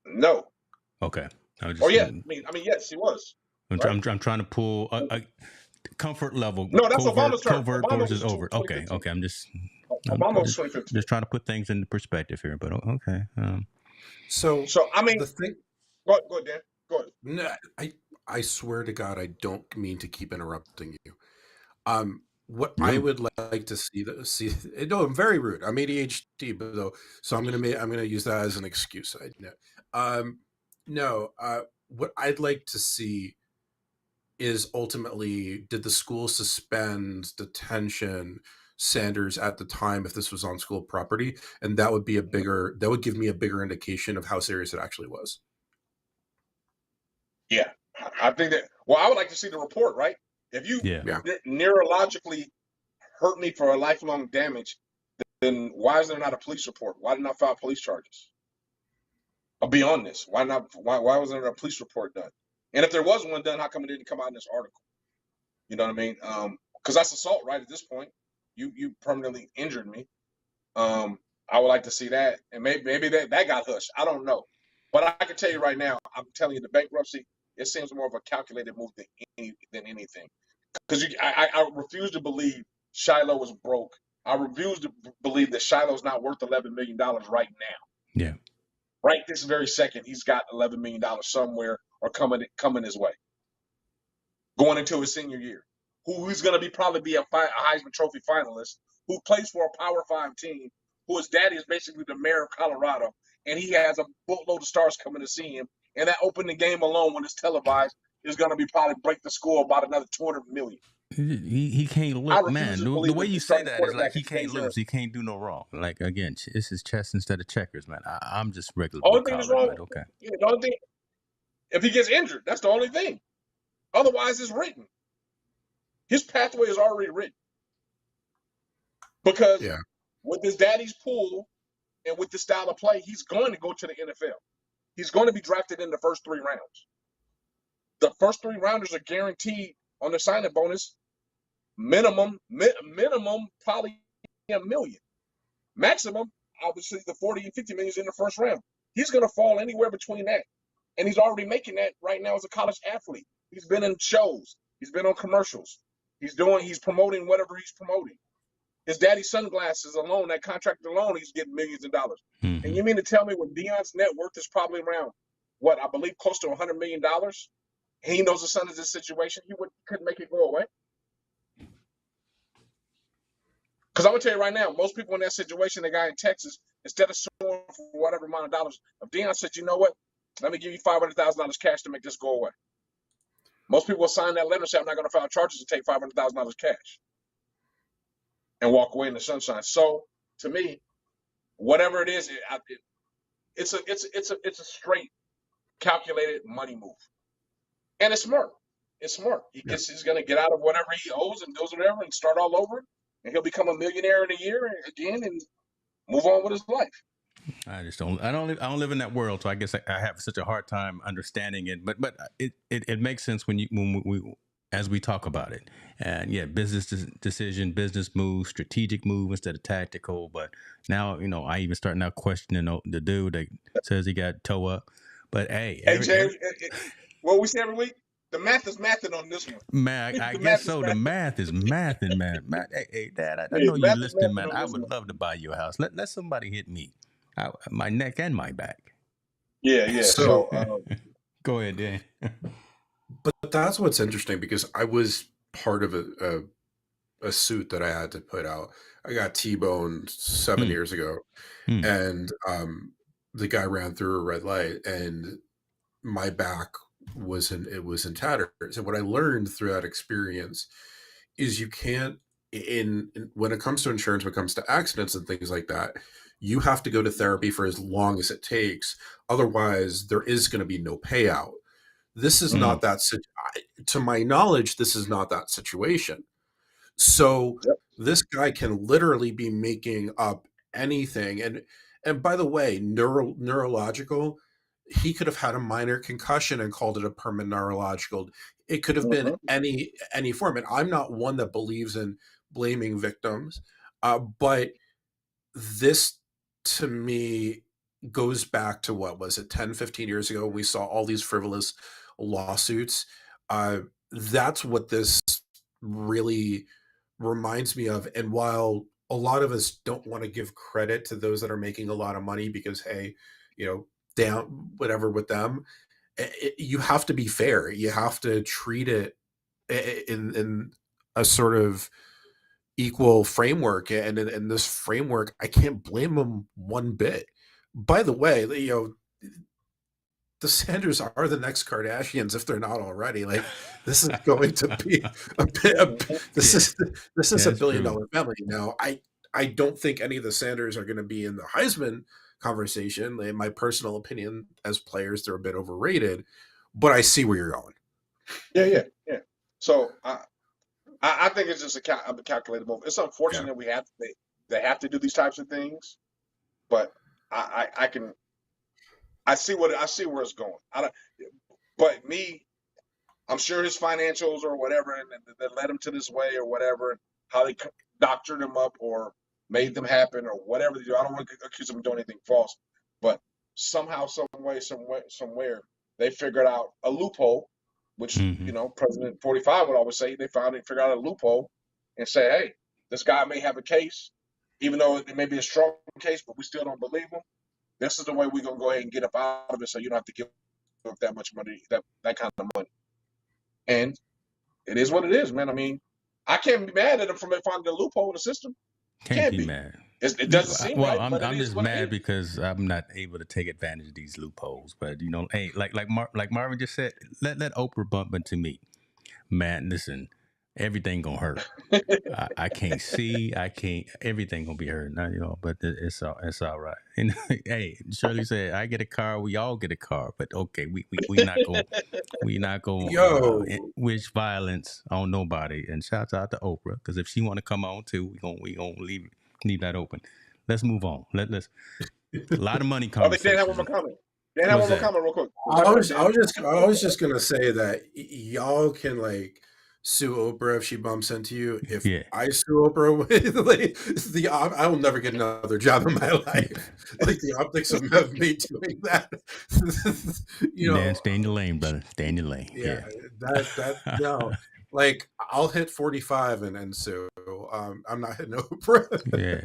No. Okay. Yeah. I mean, yes, he was. I'm trying to pull a comfort level. No, that's Obama's term. Covert Obama versus overt. Okay. I'm just trying to put things into perspective here, but okay. So I mean, the thing. Go ahead, Dan. Go ahead. No, I swear to God, I don't mean to keep interrupting you. What Rude. I would like to see. No, I'm very rude. I'm ADHD, but though, so I'm gonna use that as an excuse. What I'd like to see is ultimately, did the school suspend detention Sanders at the time if this was on school property? And that would give me a bigger indication of how serious it actually was. Yeah, I think that. Well, I would like to see the report, right? If you neurologically hurt me for a lifelong damage, then why is there not a police report? Why did not file police charges? Beyond this, why not? Why wasn't there a police report done? And if there was one done, how come it didn't come out in this article? You know what I mean? Because that's assault, right? At this point, you permanently injured me. I would like to see that, and maybe that got hushed. I don't know, but I can tell you right now, I'm telling you, the bankruptcy, it seems more of a calculated move than anything. Because I refuse to believe Shilo was broke. I refuse to believe that Shilo's not worth $11 million right now. Yeah. Right this very second, he's got $11 million somewhere or coming his way. Going into his senior year. Who's going to probably be a Heisman Trophy finalist, who plays for a Power 5 team, who his daddy is basically the mayor of Colorado, and he has a boatload of stars coming to see him. And that opening game alone, when it's televised, is going to be probably break the score about another $200 million. He can't look, man. The way you say that is like he can't lose. He can't do no wrong. Like, again, this is chess instead of checkers, man. I'm just regular. Only thing is wrong. Okay. Yeah, the only thing, if he gets injured, that's the only thing. Otherwise, it's written. His pathway is already written. Because with his daddy's pool and with this style of play, he's going to go to the NFL. He's going to be drafted in the first 3 rounds. The first 3 rounders are guaranteed on their signing bonus, minimum probably $1 million. Maximum, obviously, the 40 and 50 million is in the first round. He's going to fall anywhere between that. And he's already making that right now as a college athlete. He's been in shows. He's been on commercials. He's promoting whatever he's promoting. His daddy's sunglasses alone, that contract alone, he's getting millions of dollars. Mm-hmm. And you mean to tell me when Deion's net worth is probably around, I believe close to $100 million, he knows the son is this situation, he couldn't make it go away? Because I'm going to tell you right now, most people in that situation, the guy in Texas, instead of suing for whatever amount of dollars, if Deion said, you know what, let me give you $500,000 cash to make this go away. Most people will sign that letter and say, I'm not going to file charges and take $500,000 cash and walk away in the sunshine. So to me, whatever it is, it's a straight calculated money move, and it's smart. It's smart. He's going to get out of whatever he owes and goes whatever and start all over, and he'll become a millionaire in a year again and move on with his life. I just don't. I don't live in that world, so I guess I have such a hard time understanding it. But it makes sense when we as we talk about it. And yeah, business decision, business move, strategic move instead of tactical. But now I even start now questioning the dude that says he got toe up. But hey, Jay, what we say every week. The math is mathing on this one. Man, I guess so. The math is mathing, man. Hey, Dad, I know you're listening, man. I would love to buy you a house. Let somebody hit me. My neck and my back. Yeah. So go ahead, Dan. But that's what's interesting, because I was part of a suit that I had to put out. I got T-boned 7 years ago, and the guy ran through a red light, and my back was in tatters. And what I learned through that experience is you can't, when it comes to insurance, when it comes to accidents and things like that, you have to go to therapy for as long as it takes. Otherwise, there is going to be no payout. This is not that, to my knowledge, this is not that situation. So this guy can literally be making up anything. And by the way, neurological, he could have had a minor concussion and called it a permanent neurological. It could have been any form. And I'm not one that believes in blaming victims, but this, to me, goes back to, what was it, 10, 15 years ago? We saw all these frivolous lawsuits. That's what this really reminds me of. And while a lot of us don't want to give credit to those that are making a lot of money because, hey, down whatever with them, you have to be fair. You have to treat it in a sort of equal framework, and in this framework, I can't blame them one bit. By the way, the Sanders are the next Kardashians if they're not already. Like, this is going to be this is a $1 billion family. Now, I don't think any of the Sanders are going to be in the Heisman conversation. In my personal opinion, as players, they're a bit overrated, but I see where you're going. Yeah. So I think it's just a calculated move. It's unfortunate they have to do these types of things, but I see where it's going. But I'm sure his financials or whatever, and that led him to this way or whatever, how they doctored him up or made them happen or whatever they do. I don't want to accuse them of doing anything false, but somehow, some way, somewhere, they figured out a loophole, which President 45 would always say. They figured out a loophole and say, hey, this guy may have a case, even though it may be a strong case, but we still don't believe him. This is the way we're gonna go ahead and get up out of it, so you don't have to give up that much money, that kind of money. And it is what it is, man. I mean, I can't be mad at them for finding a loophole in the system. Can't be mad. It doesn't seem well. right. I'm just mad because I'm not able to take advantage of these loopholes. But hey, like Marvin just said, let Oprah bump into me. Man, listen, everything gonna hurt. I can't see. Everything gonna be hurt. But it's all right. And hey, Shirley said, I get a car. We all get a car. But okay, we not gonna wish violence on nobody. And shouts out to Oprah, because if she want to come on too, we gonna leave that open. Let's move on. Let's a lot of money conversation. Dan have one more comment. Dan have one more comment real quick. I was just gonna say that y'all can sue Oprah if she bumps into you. If I sue Oprah, I will never get another job in my life. The optics of me doing that. Dan, stay in your lane, brother. Stay in your lane. Yeah. No. I'll hit 45 and sue. I'm not hitting Oprah. Yeah,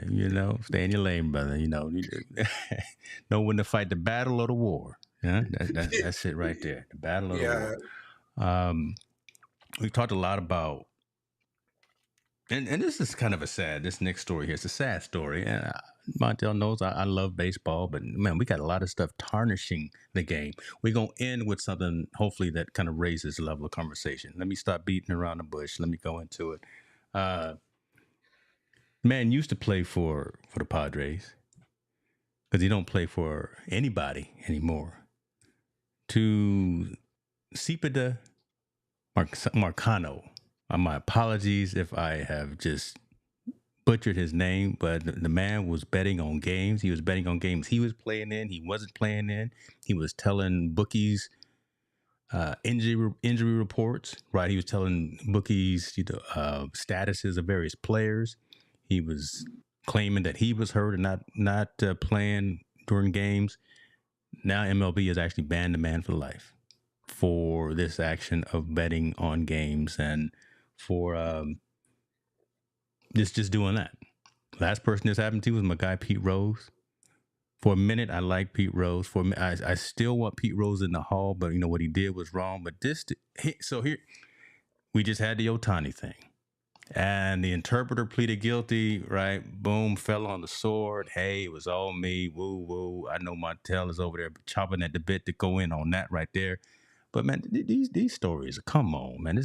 stay in your lane, brother. Know when to fight the battle or the war. Yeah, that's it right there. The battle or the war. We've talked a lot about, and this is kind of this next story here. It's a sad story. And Montel knows I love baseball, but man, we got a lot of stuff tarnishing the game. We're going to end with something, hopefully, that kind of raises the level of conversation. Let me stop beating around the bush. Let me go into it. Man used to play for the Padres because he don't play for anybody anymore. To Cepeda Marcano. My apologies if I have just butchered his name, but the man was betting on games. He was betting on games he was playing in. He wasn't playing in. He was telling bookies injury reports, right? He was telling bookies statuses of various players. He was claiming that he was hurt and not playing during games. Now MLB has actually banned the man for life for this action of betting on games and for just doing that. Last person this happened to was my guy Pete Rose. For a minute, I liked Pete Rose. I still want Pete Rose in the Hall, but you know what he did was wrong. But here we just had the Ohtani thing, and the interpreter pleaded guilty. Right, boom, fell on the sword. Hey, it was all me. Woo woo. I know Montel is over there chopping at the bit to go in on that right there. But man, these stories, come on, man.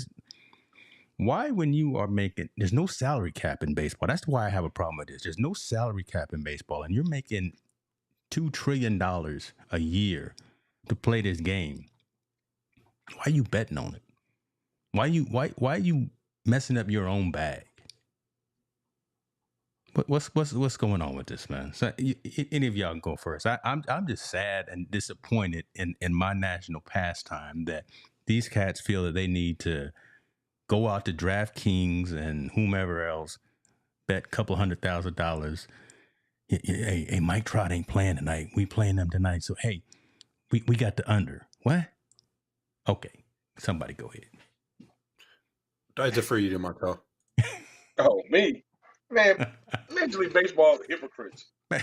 Why, when you are there's no salary cap in baseball. That's why I have a problem with this. There's no salary cap in baseball, and you're making $2 trillion a year to play this game. Why are you betting on it? Why are you messing up your own bag? What's going on with this, man? So any of y'all can go first. I'm just sad and disappointed in my national pastime that these cats feel that they need to go out to DraftKings and whomever else, bet a couple $100,000. Hey, Mike Trout ain't playing tonight. We playing them tonight. So, hey, we got the under. What? Okay. Somebody go ahead. I defer you to Markel. Oh, me? Man, Major League Baseball is hypocrites. They're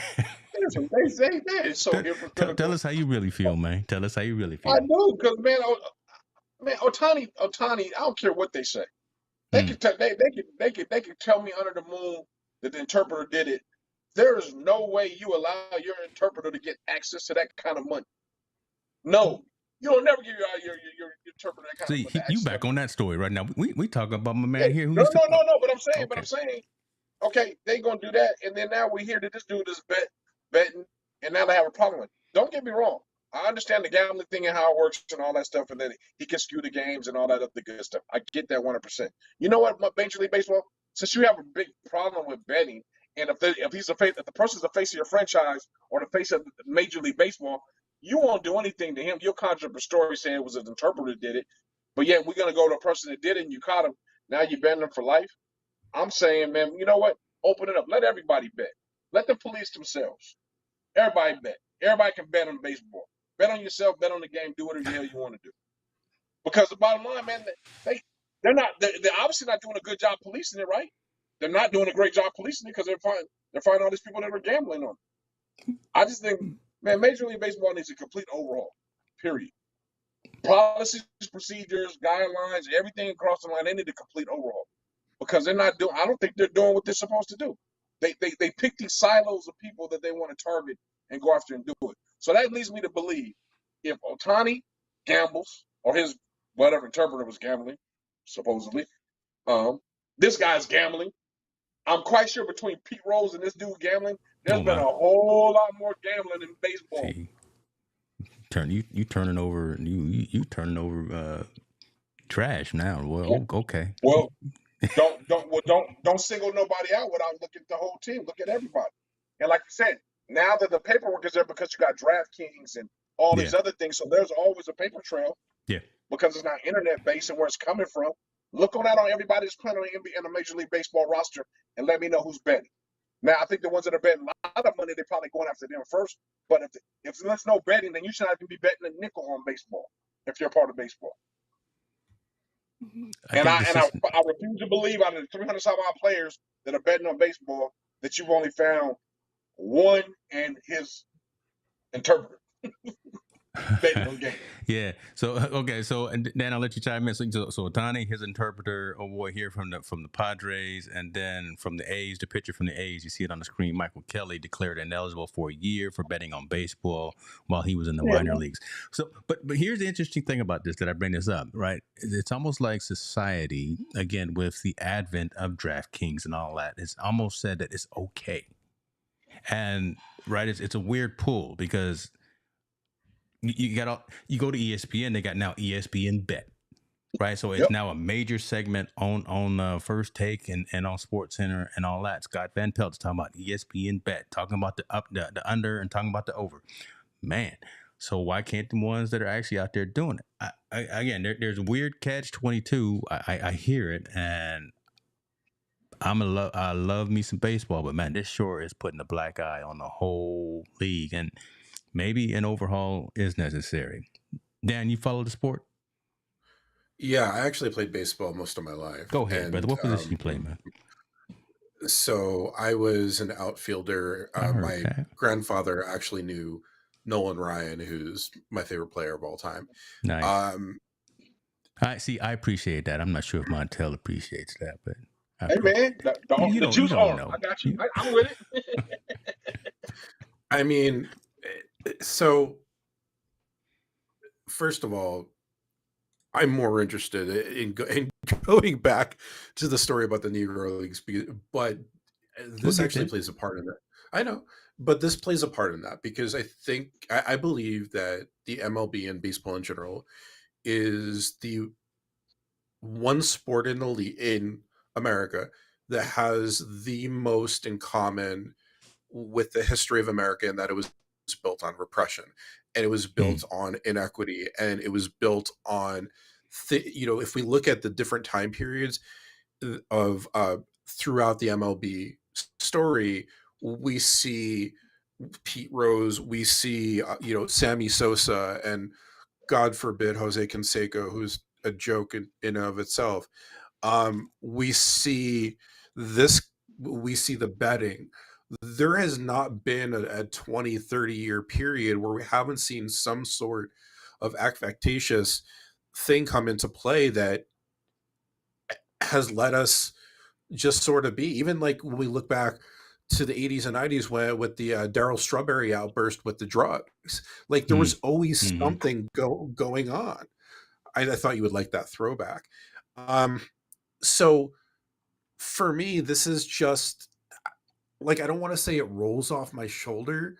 so hypocritical. Tell us how you really feel, man. Tell us how you really feel. I do, because, man, Ohtani, I don't care what they say. They could tell me under the moon that the interpreter did it. There is no way you allow your interpreter to get access to that kind of money. No, you'll never give your interpreter that kind of money. You back on that story right now. We talking about my man here. No. But I'm saying, okay, they gonna do that, and then now we hear that this dude is betting, and now they have a problem with it. Don't get me wrong. I understand the gambling thing and how it works and all that stuff, and then he can skew the games and all that other good stuff. I get that 100%. You know what, Major League Baseball? Since you have a big problem with betting, and if the person's the face of your franchise or the face of Major League Baseball, you won't do anything to him. You'll conjure up a story saying it was an interpreter that did it, but yet we're gonna go to a person that did it, and you caught him. Now you ban them for life. I'm saying, man, you know what? Open it up. Let everybody bet. Let them police themselves. Everybody bet. Everybody can bet on baseball. Bet on yourself, bet on the game, do whatever the hell you want to do. Because the bottom line, man, they're obviously not doing a good job policing it, right? They're not doing a great job policing it because they're finding all these people that are gambling on it. I just think, man, Major League Baseball needs a complete overhaul, period. Policies, procedures, guidelines, everything across the line, they need a complete overhaul. Because they're not doing, I don't think they're doing what they're supposed to do. They pick these silos of people that they want to target and go after and do it. So that leads me to believe if Ohtani gambles, or his whatever interpreter was gambling, supposedly, this guy's gambling. I'm quite sure between Pete Rose and this dude gambling, there's been a whole lot more gambling in baseball. See, you turning over trash now. Well, yeah. Okay. Well, don't single nobody out without looking at the whole team. Look at everybody. And like you said, now that the paperwork is there because you got DraftKings and all these other things, so there's always a paper trail. Yeah. Because it's not internet based and where it's coming from. Look on that on everybody that's playing on the NBA and the Major League Baseball roster, and let me know who's betting. Now, I think the ones that are betting a lot of money, they're probably going after them first. But if there's no betting, then you should not even be betting a nickel on baseball if you're a part of baseball. And I refuse to believe out of the 300-some odd players that are betting on baseball that you've only found one and his interpreter. betting on games. Yeah. So okay. So and then I'll let you chime in. So Ohtani, his interpreter award here from the Padres, and then from the A's, the pitcher from the A's. You see it on the screen. Michael Kelly declared ineligible for a year for betting on baseball while he was in the Yeah, minor leagues. So, but here's the interesting thing about this that I bring this up. Right. It's almost like society again with the advent of DraftKings and all that. It's almost said that it's okay, and right. It's a weird pull because you go to ESPN. They got now ESPN Bet, right? So it's Yep. now a major segment on First Take and on Sports Center and all that. Scott Van Pelt's talking about ESPN Bet, talking about the under, and talking about the over. Man, so why can't the ones that are actually out there doing it? Again, there's weird catch-22. I hear it, and I love me some baseball, but man, this sure is putting a black eye on the whole league, and maybe an overhaul is necessary. Dan, you follow the sport? Yeah, I actually played baseball most of my life. Go ahead, brother. What position you play, man? So I was an outfielder. I heard My that. grandfather actually knew Nolan Ryan, who's my favorite player of all time. Nice. Um, I appreciate that. I'm not sure if Montel appreciates that, but Hey man, the juice on. know. I got you. I'm with it. I mean, so first of all, I'm more interested in going back to the story about the Negro Leagues, but this actually plays a part in it. I know, but this plays a part in that because I believe that the MLB and baseball in general is the one sport in the league in America that has the most in common with the history of America, and that it was built on repression, and it was built on inequity, and it was built on if we look at the different time periods of throughout the MLB story, we see Pete Rose, we see Sammy Sosa, and God forbid Jose Canseco, who's a joke in and of itself. We see the betting. There has not been a 20, 30-year period where we haven't seen some sort of affectatious thing come into play that has let us just sort of be, even like when we look back to the 80s and 90s with the Darryl Strawberry outburst with the drugs, like there was always something going on. I thought you would like that throwback. So for me, this is just like, I don't want to say it rolls off my shoulder,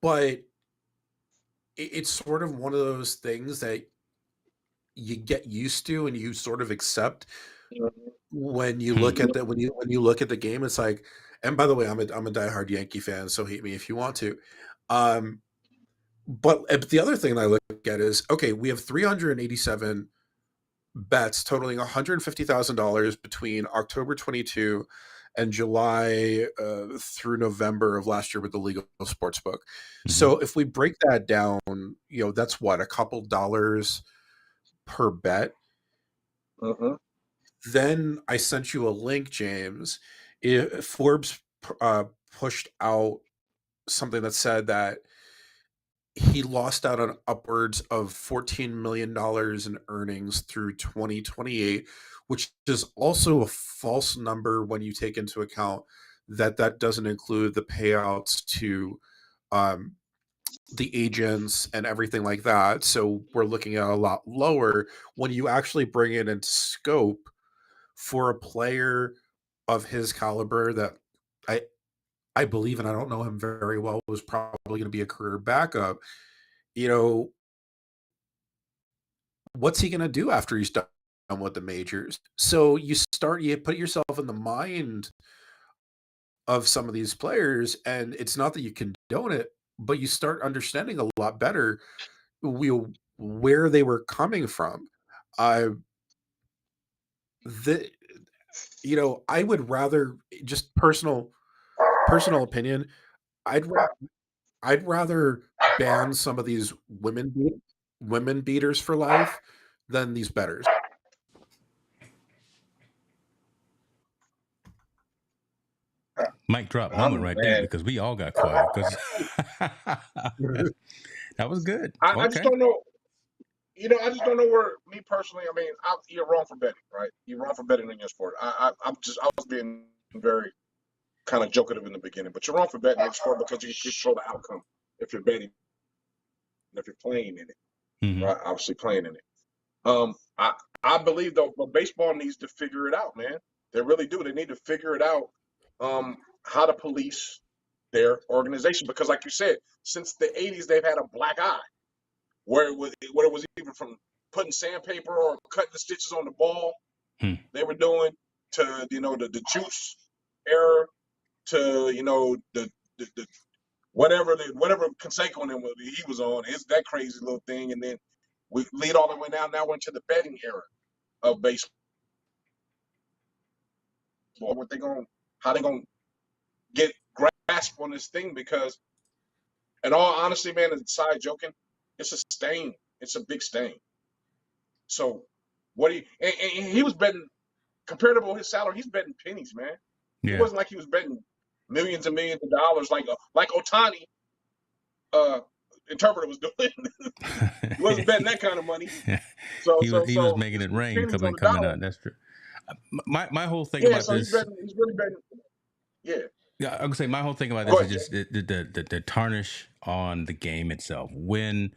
but it's sort of one of those things that you get used to and you sort of accept when you look at when you look at the game. It's like, and by the way, I'm a diehard Yankee fan, so hate me if you want to. But the other thing I look at is, okay, we have 387 bets totaling $150,000 between October 22 and July through November of last year with the legal sportsbook. So if we break that down, that's what, a couple dollars per bet. Then I sent you a link, James. Forbes pushed out something that said that he lost out on upwards of $14 million in earnings through 2028, which is also a false number when you take into account that doesn't include the payouts to the agents and everything like that. So we're looking at a lot lower when you actually bring it into scope for a player of his caliber that I believe, and I don't know him very well, was probably going to be a career backup. What's he going to do after he's done with the majors? So you put yourself in the mind of some of these players, and it's not that you condone it, but you start understanding a lot better where they were coming from. I would rather, just personal opinion, I'd rather ban some of these women beaters for life than these bettors. Mic drop moment right there, because we all got quiet. Because That was good. I just Okay. don't know. I just don't know where me personally. I mean, you're wrong for betting, right? You're wrong for betting in your sport. I was being very kind of jokative in the beginning, but you're wrong for betting in your sport because you can control the outcome if you're betting, if you're playing in it, right? Obviously playing in it. I believe though, but baseball needs to figure it out, man. They really do. They need to figure it out. How to police their organization because, like you said, since the '80s they've had a black eye, where it was even from putting sandpaper or cutting the stitches on the ball they were doing to the juice era to the whatever Conseco and he was on. It's that crazy little thing, and then we lead all the way down now into the betting era of baseball. How they gonna get grasp on this thing? Because, in all honesty, man, aside joking, it's a stain. It's a big stain. So, what and he was betting comparable his salary. He's betting pennies, man. Yeah. It wasn't like he was betting millions and millions of dollars like Otani, interpreter was doing. He wasn't betting that kind of money. So he was making it rain coming out. That's true. My whole thing about so this. he's really betting. Yeah. Yeah, I would say my whole thing about this is just the tarnish on the game itself. When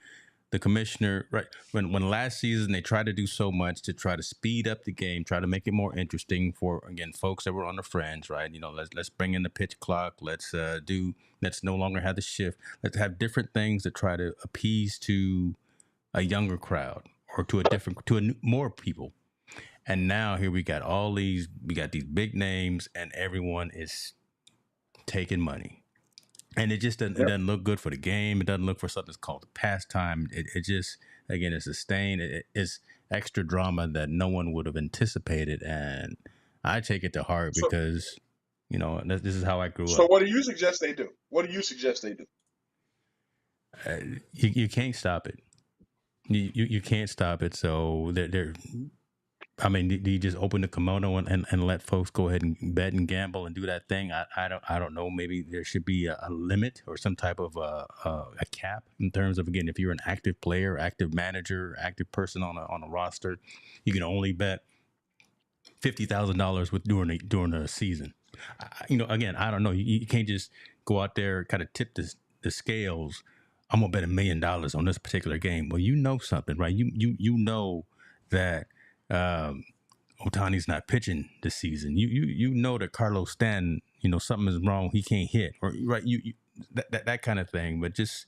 the commissioner, right, when last season they tried to do so much to try to speed up the game, try to make it more interesting for, again, folks that were on the fringe, right? Let's bring in the pitch clock. Let's no longer have the shift. Let's have different things that try to appease to a younger crowd or to more people. And now here we got these big names, and everyone is taking money, and it just doesn't, it doesn't look good for the game. It doesn't look for something that's called a pastime. It just, again, it's a stain. It's extra drama that no one would have anticipated, and I take it to heart because this is how I grew up. So what do you suggest they do? You can't stop it. You can't stop it. So they're I mean, do you just open the kimono and let folks go ahead and bet and gamble and do that thing? I don't know. Maybe there should be a limit or some type of a cap in terms of, again, if you're an active player, active manager, active person on a roster, you can only bet $50,000 during a season. Again, I don't know. You can't just go out there kind of tip the scales. I'm gonna bet $1 million on this particular game. Well, you know something, right? You know that. Otani's not pitching this season. You know that Carlos Stanton, something is wrong. He can't hit, or right. That kind of thing. But just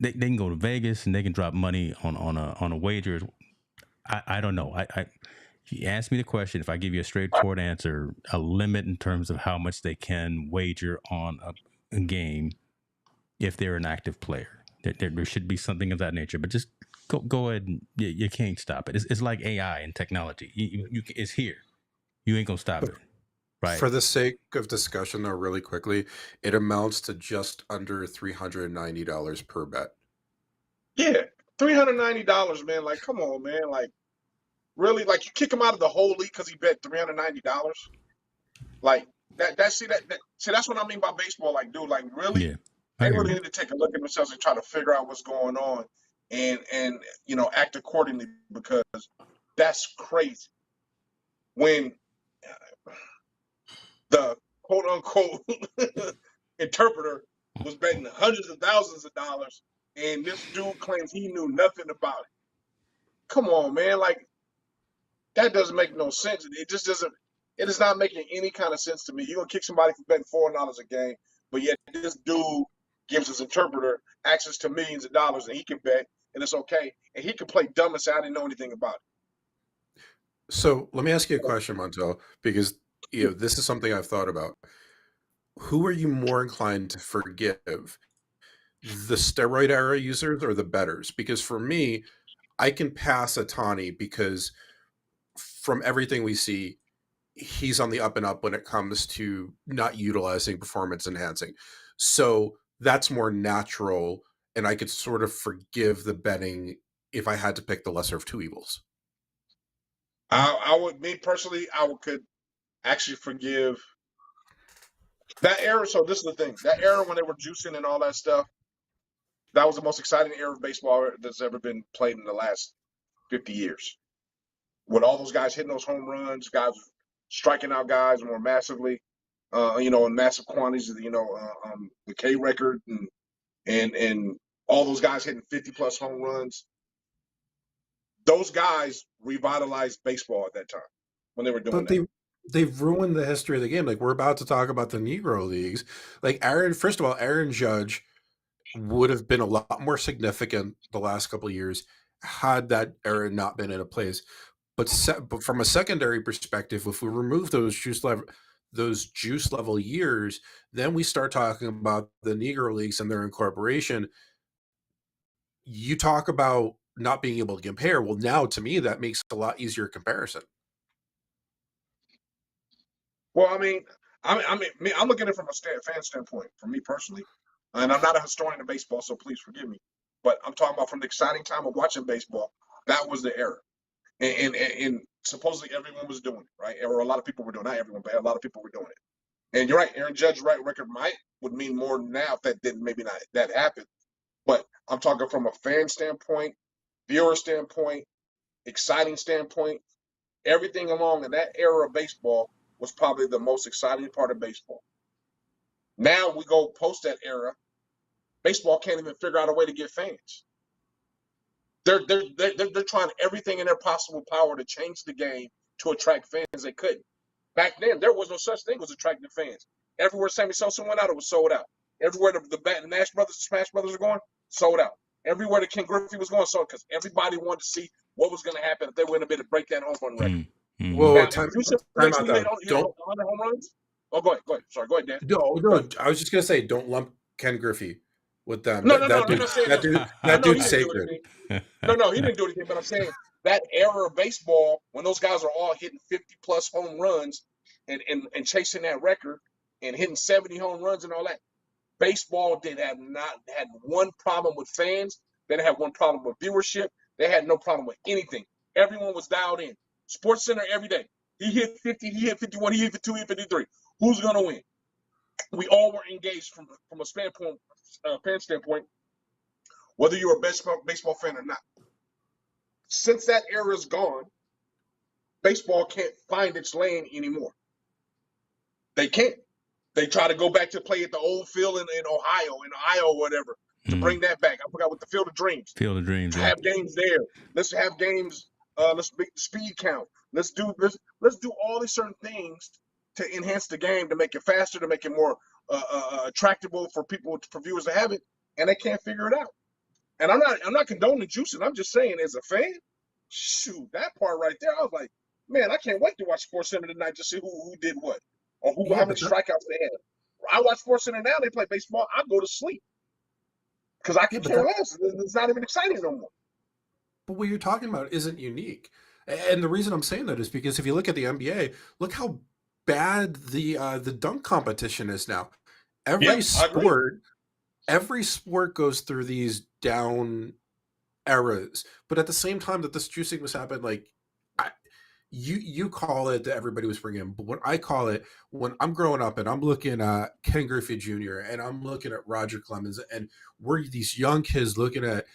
they can go to Vegas and they can drop money on a wager. I don't know. If you ask me the question, if I give you a straightforward answer, a limit in terms of how much they can wager on a game, if they're an active player, there should be something of that nature. But just go ahead and you can't stop it. It's like AI and technology. It's here. You ain't gonna stop it, right? For the sake of discussion, though, really quickly, it amounts to just under $390 per bet. Yeah, $390, man. Like, come on, man. Like, really? Like, you kick him out of the whole league because he bet $390? Like that. See, that's what I mean by baseball. Like, dude, like, really? Yeah. They really need to take a look at themselves and try to figure out what's going on and act accordingly, because that's crazy. When the quote unquote interpreter was betting hundreds of thousands of dollars, and this dude claims he knew nothing about it. Come on, man. Like, that doesn't make no sense. It just doesn't. It is not making any kind of sense to me. You're gonna kick somebody for betting $4 a game, but yet this dude gives his interpreter access to millions of dollars, and he can bet, and it's okay, and he can play dumb and say I didn't know anything about it. So let me ask you a question, Montel, because this is something I've thought about. Who are you more inclined to forgive, the steroid era users or the bettors? Because for me, I can pass Otani because from everything we see, he's on the up and up when it comes to not utilizing performance enhancing. So that's more natural, and I could sort of forgive the betting if I had to pick the lesser of two evils. I would, me personally, could actually forgive that era. So this is the thing: that era when they were juicing and all that stuff, That was the most exciting era of baseball that's ever been played in the last 50 years. With all those guys hitting those home runs, guys striking out guys more massively, in massive quantities. The K record and all those guys hitting 50+ home runs. Those guys revitalized baseball at that time when they were doing But that. they've ruined the history of the game. Like, we're about to talk about the Negro leagues. Like, first of all, Aaron Judge would have been a lot more significant the last couple of years had that era not been in a place. But from a secondary perspective, if we remove those juice level years, then we start talking about the Negro leagues and their incorporation. You talk about not being able to compare. Well, now to me, that makes a lot easier comparison. Well, I'm looking at it from a fan standpoint, for me personally, and I'm not a historian of baseball, so please forgive me. But I'm talking about from the exciting time of watching baseball. That was the era, and supposedly everyone was doing it, right? Or a lot of people were doing it. Not everyone, but a lot of people were doing it. And you're right, Aaron Judge's record would mean more now if that didn't maybe not that happened. But I'm talking from a fan standpoint, viewer standpoint, exciting standpoint. Everything along in that era of baseball was probably the most exciting part of baseball. Now we go post that era, baseball can't even figure out a way to get fans. They're trying everything in their possible power to change the game to attract fans. They couldn't. Back then, there was no such thing as attracting fans. Everywhere Sammy Sosa went out, it was sold out. Everywhere the Nash Brothers, Smash Brothers were going, sold out. Everywhere the Ken Griffey was going, sold, because everybody wanted to see what was going to happen if they were going to be able to break that home run record. Mm-hmm. Whoa, Now, time you said out though. don't 100 home runs. Oh, go ahead. Sorry, go ahead, Dan. No. I was just gonna say, don't lump Ken Griffey with them. No, That dude's sacred. No, he didn't do anything. But I'm saying that era of baseball, when those guys are all hitting 50+ home runs and chasing that record and hitting 70 home runs and all that, baseball not had one problem with fans. They didn't have one problem with viewership. They had no problem with anything. Everyone was dialed in. Sports Center every day. He hit 50, he hit 51, he hit 52, he hit 53. Who's going to win? We all were engaged from a fan standpoint, whether you're a baseball fan or not. Since that era is gone, baseball can't find its lane anymore. They can't. They try to go back to play at the old field in Ohio, or whatever, to bring that back. I forgot what the Field of Dreams. Field of Dreams. Yeah. Have games there. Let's have games. Let's make the speed count. Let's do all these certain things to enhance the game, to make it faster, to make it more attractable for viewers to have it, and they can't figure it out. And I'm not condoning juicing. I'm just saying, as a fan, shoot, that part right there, I was like, man, I can't wait to watch Sports Center tonight to see who did what, or how many strikeouts they had. I watch Sports Center now. They play baseball. I go to sleep because I can care less. It's not even exciting no more. But what you're talking about isn't unique. And the reason I'm saying that is because if you look at the NBA, look how bad the dunk competition is now. Every sport goes through these down eras, but at the same time that this juicing was happening, like you call it that everybody was bringing, but what I call it, when I'm growing up and I'm looking at Ken Griffey Jr. and I'm looking at Roger Clemens, and we're these young kids looking at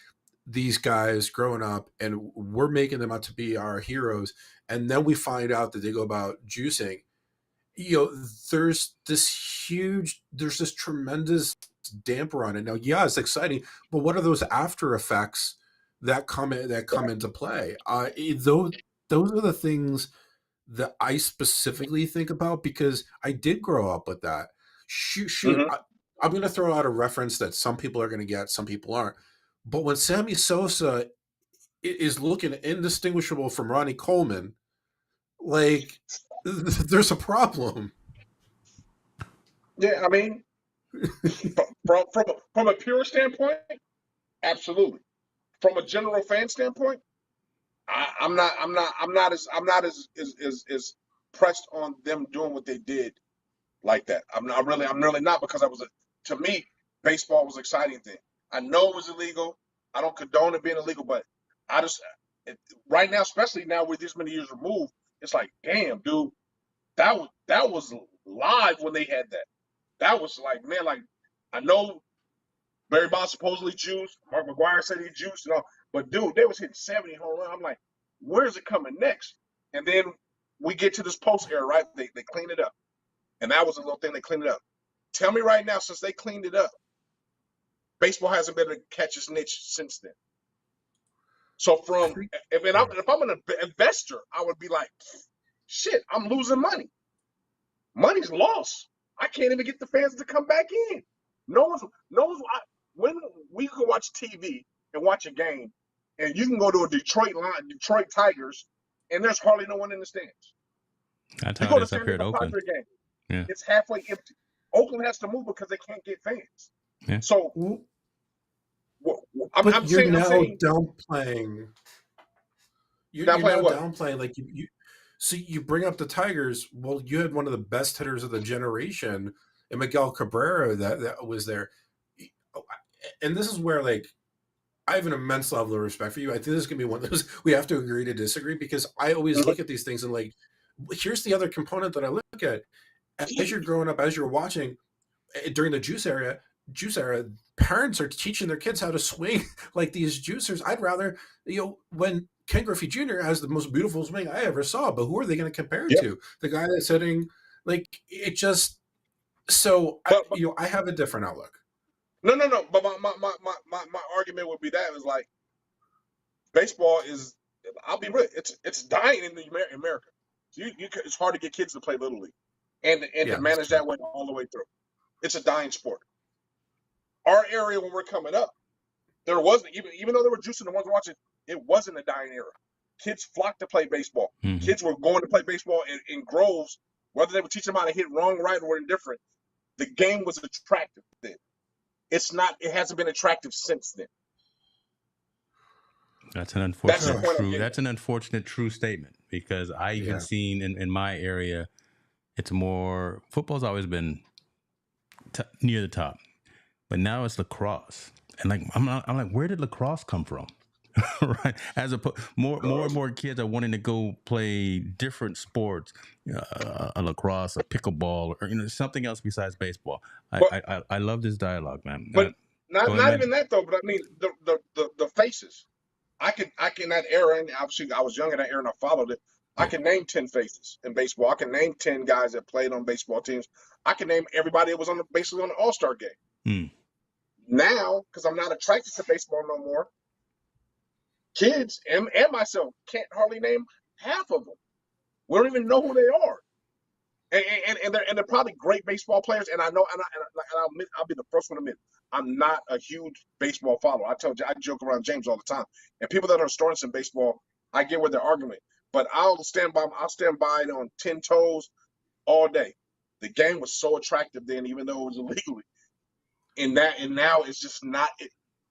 these guys growing up, and we're making them out to be our heroes, and then we find out that they go about juicing. There's this tremendous damper on it. Now, yeah, it's exciting, but what are those after effects that come into play? Those are the things that I specifically think about, because I did grow up with that. I'm going to throw out a reference that some people are going to get, some people aren't. But when Sammy Sosa is looking indistinguishable from Ronnie Coleman, like, there's a problem. Yeah, I mean, from a pure standpoint, absolutely. From a general fan standpoint, I'm not as pressed on them doing what they did like that. I'm really not, because to me, baseball was an exciting thing. I know it was illegal. I don't condone it being illegal, but right now, especially now with this many years removed, it's like, damn, dude, that was live when they had that. That was like, man, like, I know Barry Bonds supposedly juiced. Mark McGwire said he juiced and all. But dude, they was hitting 70 home run. I'm like, where's it coming next? And then we get to this post era, right? They clean it up. And that was a little thing they cleaned it up. Tell me right now, since they cleaned it up, baseball hasn't been able to catch its niche since then. So if I'm an investor, I would be like, shit, I'm losing money. Money's lost. I can't even get the fans to come back in. When we can watch TV and watch a game, and you can go to a Detroit Tigers, and there's hardly no one in the stands. That's You how go it to is up San here at Diego Oakland. Padre game, Yeah. it's halfway empty. Oakland has to move because they can't get fans. Yeah. So I'm saying downplaying. You're now downplaying, like you. So you bring up the Tigers. Well, you had one of the best hitters of the generation, and Miguel Cabrera that was there. And this is where, like, I have an immense level of respect for you. I think this is going to be one of those we have to agree to disagree, because I always look at these things and, like, here's the other component that I look at. As you're growing up, as you're watching during the juice era, parents are teaching their kids how to swing like these juicers. I'd rather, when Ken Griffey Jr. has the most beautiful swing I ever saw, but who are they going to compare it to? The guy that's hitting, like, it just, so I have a different outlook. No. But my argument would be that is like, baseball is, I'll be real, it's dying in America. So it's hard to get kids to play Little League and to manage that way all the way through. It's a dying sport. Our area, when we're coming up, there wasn't, even though there were juicing the ones watching, it wasn't a dying era. Kids flocked to play baseball. Mm-hmm. Kids were going to play baseball in groves, whether they were teaching them how to hit wrong, right, or indifferent. The game was attractive then. It hasn't been attractive since then. That's an unfortunate true statement, because I even seen in my area, it's more, football's always been near the top, but now it's lacrosse. And like, I'm like, where did lacrosse come from? Right, as more and more kids are wanting to go play different sports, a lacrosse, a pickleball, or something else besides baseball. I love this dialogue, man. But not even that though. But I mean the faces. I can that era, and obviously I was young in that era and I followed it. I can name 10 faces in baseball. I can name 10 guys that played on baseball teams. I can name everybody that was basically on the All-Star game. Now, because I'm not attracted to baseball no more, kids and myself can't hardly name half of them. We don't even know who they are, and they're probably great baseball players. And I know, and I'll be the first one to admit, I'm not a huge baseball follower. I joke around James all the time, and people that are starting in baseball, I get where they're arguing, but I'll stand by it on 10 toes all day. The game was so attractive then, even though it was illegally, and now it's just not.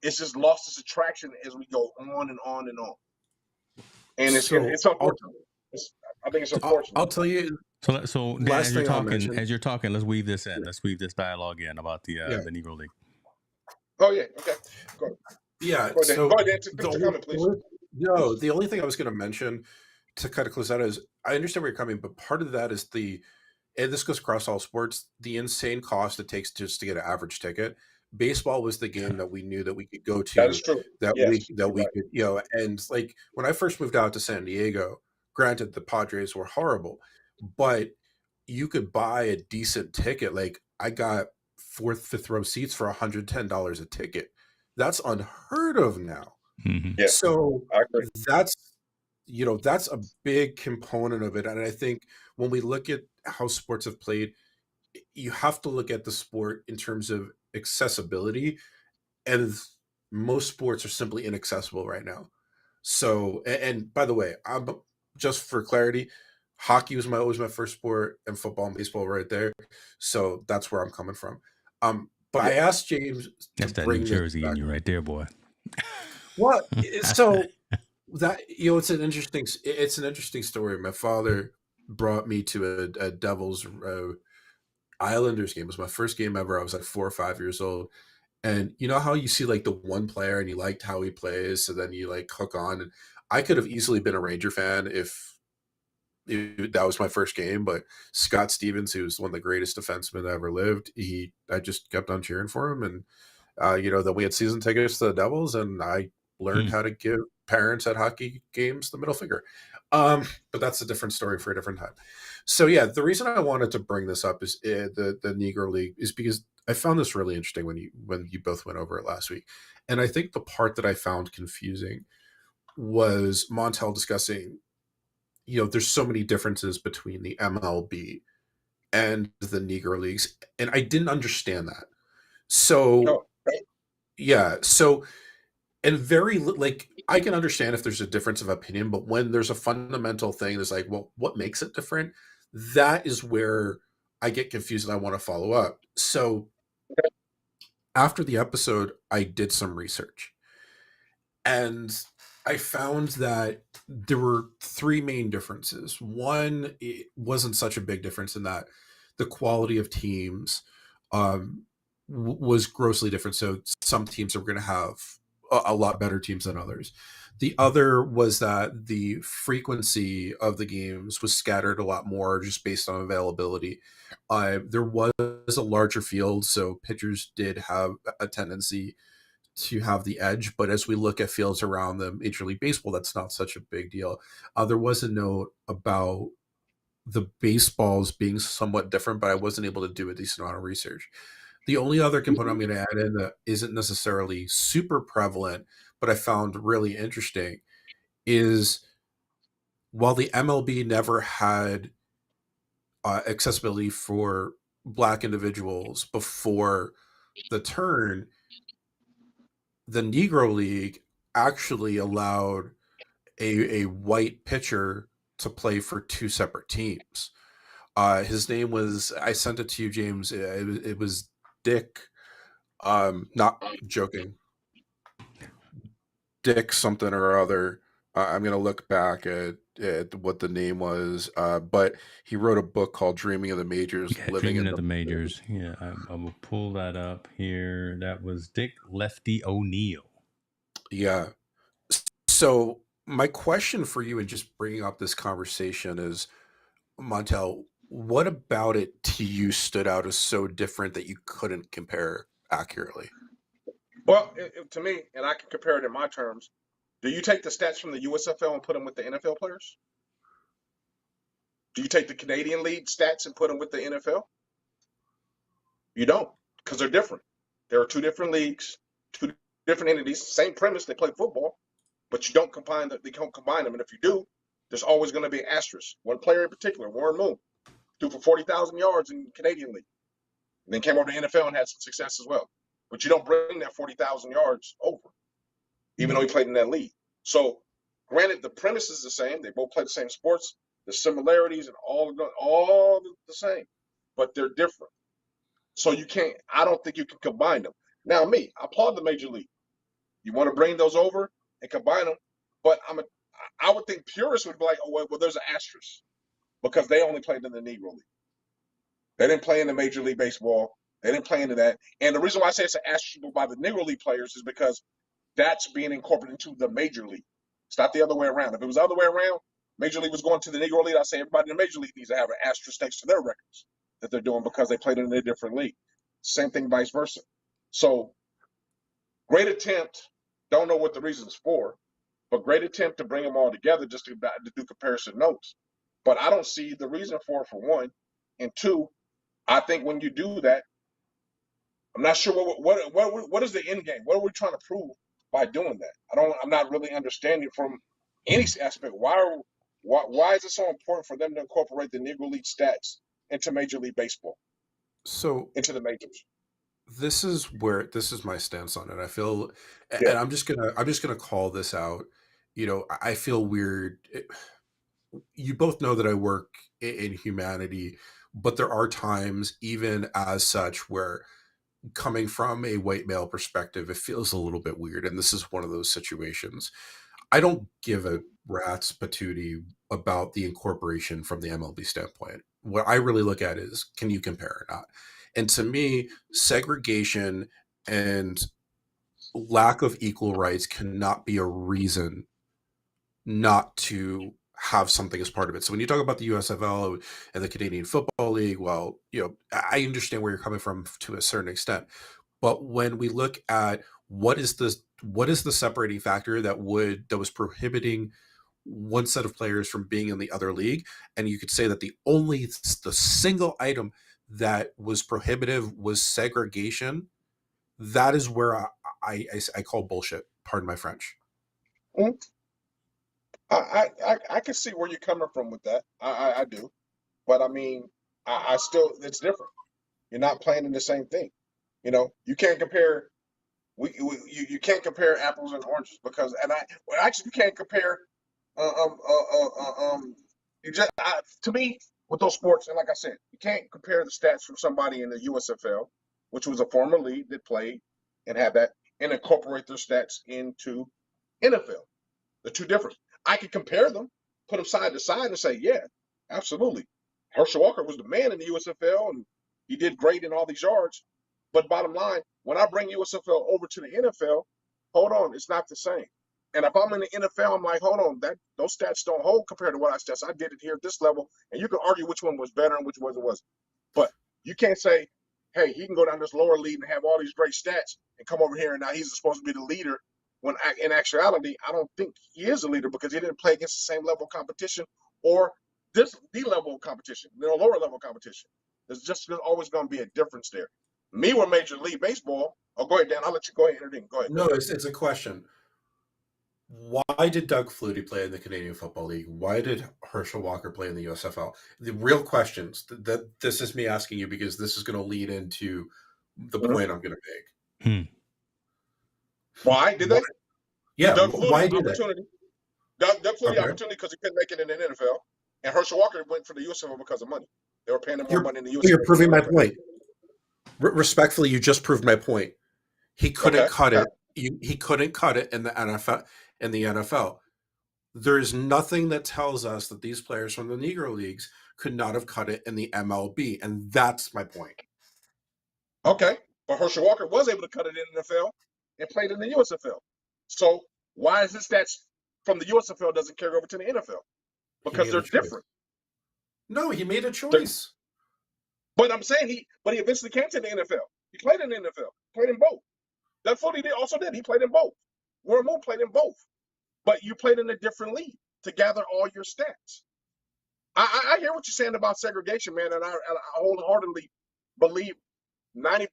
It's just lost its attraction as we go on and on and on. And it's unfortunate. I think it's unfortunate. I'll tell you. So Dan, as you're talking, let's weave this in. Let's weave this dialogue in about the Negro League. Oh yeah. Okay. Go ahead. Yeah. Go ahead, Dan. Comment, please. No, the only thing I was going to mention to kind of close out is, I understand where you're coming, but part of that is and this goes across all sports, the insane cost it takes just to get an average ticket. Baseball was the game that we knew that we could go to. That is true. We could, and like when I first moved out to San Diego, granted the Padres were horrible, but you could buy a decent ticket. Like, I got 4th, 5th row seats for $110 a ticket. That's unheard of now. Mm-hmm. Yeah. So that's a big component of it. And I think when we look at how sports have played, you have to look at the sport in terms of accessibility, and most sports are simply inaccessible right now. So, and by the way, I'm just for clarity, hockey was always my first sport, and football and baseball right there. So that's where I'm coming from. But I asked James. That's that New Jersey in you right there, boy. What? So that it's an interesting story. My father brought me to a Devils Islanders game. It was my first game ever. I was like 4 or 5 years old. And you know how you see like the one player and you liked how he plays, so then you like hook on. And I could have easily been a Ranger fan if that was my first game, but Scott Stevens, who's one of the greatest defensemen that ever lived, I just kept on cheering for him. Then we had season tickets to the Devils, and I learned Hmm. how to give parents at hockey games the middle finger. But that's a different story for a different time. So yeah, the reason I wanted to bring this up is the Negro League is because I found this really interesting when you both went over it last week, and I think the part that I found confusing was Montel discussing, there's so many differences between the MLB and the Negro Leagues, and I didn't understand that. So No, yeah, so and like I can understand if there's a difference of opinion, but when there's a fundamental thing that's like, well, what makes it different? That is where I get confused and I want to follow up. So after the episode, I did some research and I found that there were three main differences. One, it wasn't such a big difference in that the quality of teams was grossly different. So some teams are going to have a lot better teams than others. The other was that the frequency of the games was scattered a lot more just based on availability. There was a larger field, so pitchers did have a tendency to have the edge. But as we look at fields around the Major League Baseball, that's not such a big deal. There was a note about the baseballs being somewhat different, but I wasn't able to do a decent amount of research. The only other component I'm going to add in that isn't necessarily super prevalent, but I found really interesting is while the MLB never had accessibility for Black individuals before the turn, the Negro League actually allowed a white pitcher to play for two separate teams. His name was, I sent it to you, James. It was Dick. Not joking. Dick something or other. I'm gonna look back at what the name was, but he wrote a book called "Dreaming of the Majors: Yeah, Living dreaming in of the." the majors. Yeah, I will pull that up here. That was Dick Lefty O'Neill. Yeah. So my question for you, and just bringing up this conversation, is Montel, what about it to you stood out as so different that you couldn't compare accurately? well, to me, and I can compare it in my terms. Do you take the stats from the USFL and put them with the NFL players? Do you take the Canadian League stats and put them with the NFL? You don't, because they're different. There are two different leagues, two different entities, same premise. They play football, but you don't combine them. They don't combine them, and if you do, there's always going to be an asterisk. One player in particular, Warren Moon, threw for 40,000 yards in the Canadian League, and then came over to the NFL and had some success as well. But you don't bring that 40,000 yards over, even though he played in that league. So, granted, the premise is the same. They both play the same sports. The similarities and all the same, but they're different. So you can't. I don't think you can combine them. Now, me, I applaud the major league. You want to bring those over and combine them, but I would think purists would be like, oh well, there's an asterisk because they only played in the Negro League. They didn't play in the Major League Baseball. They didn't play into that. And the reason why I say it's an asterisk by the Negro League players is because that's being incorporated into the Major League. It's not the other way around. If it was the other way around, Major League was going to the Negro League, I'd say everybody in the Major League needs to have an asterisk next to their records that they're doing because they played in a different league. Same thing, vice versa. So, great attempt. Don't know what the reasons for, but great attempt to bring them all together just to do comparison notes. But I don't see the reason for it, for one. And two, I think when you do that, I'm not sure what is the end game. What are we trying to prove by doing that? I'm not really understanding from any aspect. Why is it so important for them to incorporate the Negro League stats into Major League Baseball, So into the majors? this is my stance on it. I feel, Yeah. and I'm just gonna call this out. I feel weird. You both know that I work in humanity, but there are times, even as such, where coming from a white male perspective, it feels a little bit weird. And this is one of those situations. I don't give a rat's patootie about the incorporation from the MLB standpoint. What I really look at is, can you compare or not? And to me, segregation and lack of equal rights cannot be a reason not to have something as part of it. So when you talk about the USFL and the Canadian Football League, well, I understand where you're coming from to a certain extent. But when we look at what is the separating factor that was prohibiting one set of players from being in the other league, and you could say that the single item that was prohibitive was segregation, that is where I call bullshit. Pardon my French. Mhm. I can see where you're coming from with that. I do, but I mean, I still it's different. You're not playing in the same thing. You can't compare. You can't compare apples and oranges because well, actually you can't compare. Uh, um uh, uh, uh, um, to me with those sports, and like I said, you can't compare the stats from somebody in the USFL, which was a former league that played and had that, and incorporate their stats into NFL. They're two different. I could compare them, put them side to side, and say, yeah, absolutely. Herschel Walker was the man in the USFL, and he did great in all these yards. But bottom line, when I bring USFL over to the NFL, hold on, it's not the same. And if I'm in the NFL, I'm like, hold on, those stats don't hold compared to what I did it here at this level. And you can argue which one was better and which one wasn't. But you can't say, hey, he can go down this lower league and have all these great stats and come over here and now he's supposed to be the leader when in actuality, I don't think he is a leader because he didn't play against the same level of competition or the level of competition, lower level competition. There's always going to be a difference there. Me with Major League Baseball. Oh, go ahead, Dan. I'll let you go ahead and intervene. Go ahead. No, it's a question. Why did Doug Flutie play in the Canadian Football League? Why did Herschel Walker play in the USFL? The real questions that this is me asking you because this is going to lead into the point I'm going to make. Why did they? Yeah, Doug why Flutie did opportunity. Doug Flutie opportunity because he couldn't make it in the NFL, and Herschel Walker went for the USFL because of money. They were paying him more money in the USFL. You're proving my point. Respectfully, you just proved my point. He couldn't cut it. He couldn't cut it in the NFL. In the NFL, there's nothing that tells us that these players from the Negro leagues could not have cut it in the MLB, and that's my point. Okay, but Herschel Walker was able to cut it in the NFL and played in the USFL. So why is this that from the USFL doesn't carry over to the NFL? Because they're different. No, he made a choice. But I'm saying he eventually came to the NFL. He played in the NFL, played in both. Doug Flutie did. He played in both. Warren Moon played in both. But you played in a different league to gather all your stats. I hear what you're saying about segregation, man, and I wholeheartedly believe 90,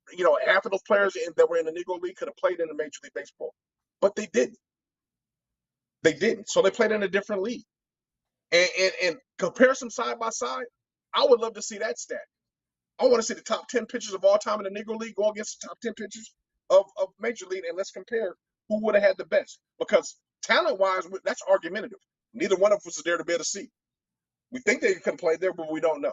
half of those players that were in the Negro League could have played in the Major League Baseball, but they didn't. They didn't. So they played in a different league. And comparison side by side, I would love to see that stat. I want to see the top 10 pitchers of all time in the Negro League go against the top 10 pitchers of Major League, and let's compare who would have had the best. Because talent-wise, that's argumentative. Neither one of us is there to be able to see. We think they could play there, but we don't know.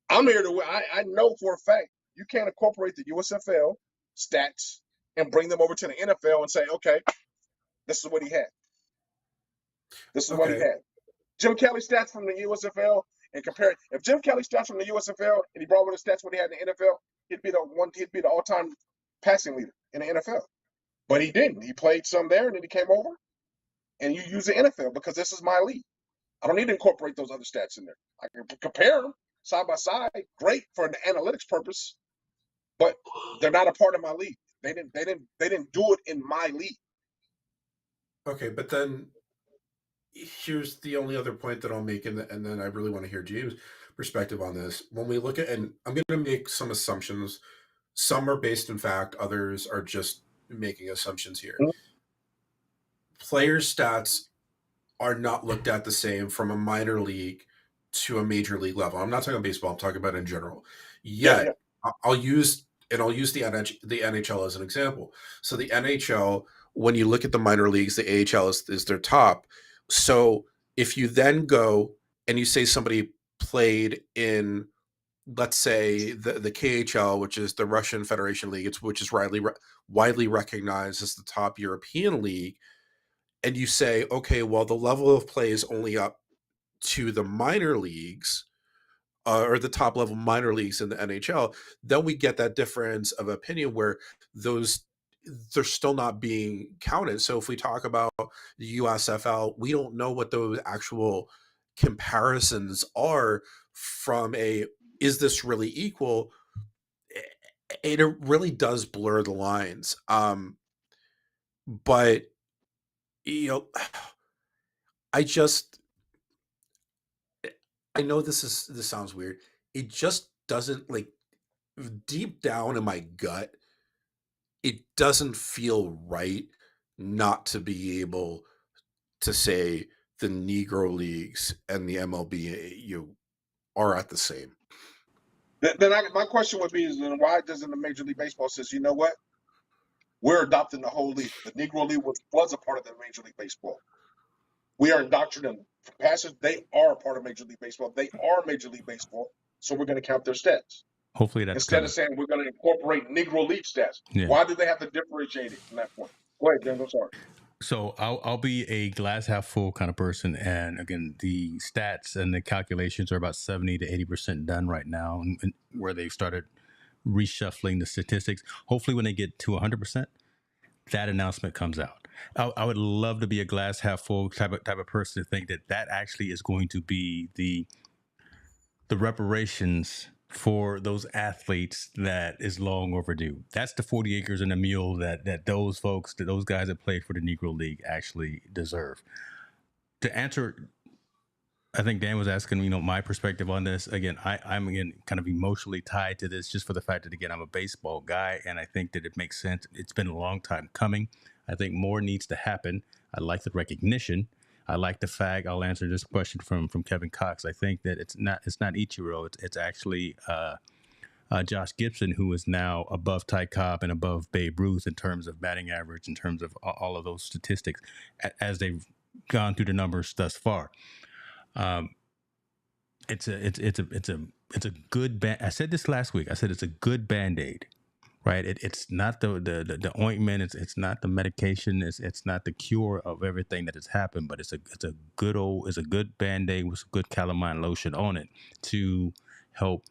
I'm here to. I know for a fact you can't incorporate the USFL stats and bring them over to the NFL and say, okay, this is what he had. This is what he had. Jim Kelly stats from the USFL and compare it. If Jim Kelly stats from the USFL and he brought over the stats what he had in the NFL, he'd be the all-time passing leader in the NFL. But he didn't. He played some there and then he came over and you use the NFL because this is my league. I don't need to incorporate those other stats in there. I can compare them side by side. Great for an analytics purpose, but they're not a part of my league. They didn't do it in my league. Okay, but then here's the only other point that I'll make, and then I really want to hear James' perspective on this. When we look at, and I'm going to make some assumptions. Some are based in fact, others are just making assumptions here. Players' stats are not looked at the same from a minor league to a major league level. I'm not talking about baseball, I'm talking about in general. Yet, I'll use the NHL as an example. So the NHL, when you look at the minor leagues, the AHL is their top. So if you then go and you say somebody played in, let's say, the KHL, which is the Russian Federation League, which is widely recognized as the top European league, and you say, okay, well, the level of play is only up to the minor leagues, or the top level minor leagues in the NHL, then we get that difference of opinion where they're still not being counted. So if we talk about the USFL, we don't know what those actual comparisons are from is this really equal? it really does blur the lines. But you know, I just I know this sounds weird. It just doesn't like deep down in my gut, it doesn't feel right not to be able to say the Negro leagues and the MLB are at the same. My question would be: is then why doesn't the Major League Baseball says, you know what, we're adopting the whole league? The Negro League was a part of the Major League Baseball. We are indoctrinating passers. They are a part of Major League Baseball. They are Major League Baseball, so we're going to count their stats. Hopefully that's Instead coming. of saying we're going to incorporate Negro League stats. Yeah. Why did they have to differentiate it from that point? Go ahead, Dan. I'm sorry. So I'll be a glass half full kind of person, and again, the stats and the calculations are about 70 to 80% done right now, and where they've started reshuffling the statistics. Hopefully, when they get to 100%, that announcement comes out. I would love to be a glass half full type of person to think that actually is going to be the reparations for those athletes that is long overdue. That's the 40 acres and a mule that those folks, that those guys that played for the Negro League actually deserve. To answer, I think Dan was asking, my perspective on this. Again, I'm again kind of emotionally tied to this just for the fact that, again, I'm a baseball guy, and I think that it makes sense. It's been a long time coming. I think more needs to happen. I like the recognition. I like the fact. I'll answer this question from Kevin Cox. I think that it's not Ichiro. It's actually Josh Gibson, who is now above Ty Cobb and above Babe Ruth in terms of batting average, in terms of all of those statistics as they've gone through the numbers thus far. It's a good I said this last week. I said it's a good Band-Aid. Right, it's not the ointment. It's not the medication. It's not the cure of everything that has happened. But it's a good Band-Aid with some good calamine lotion on it to help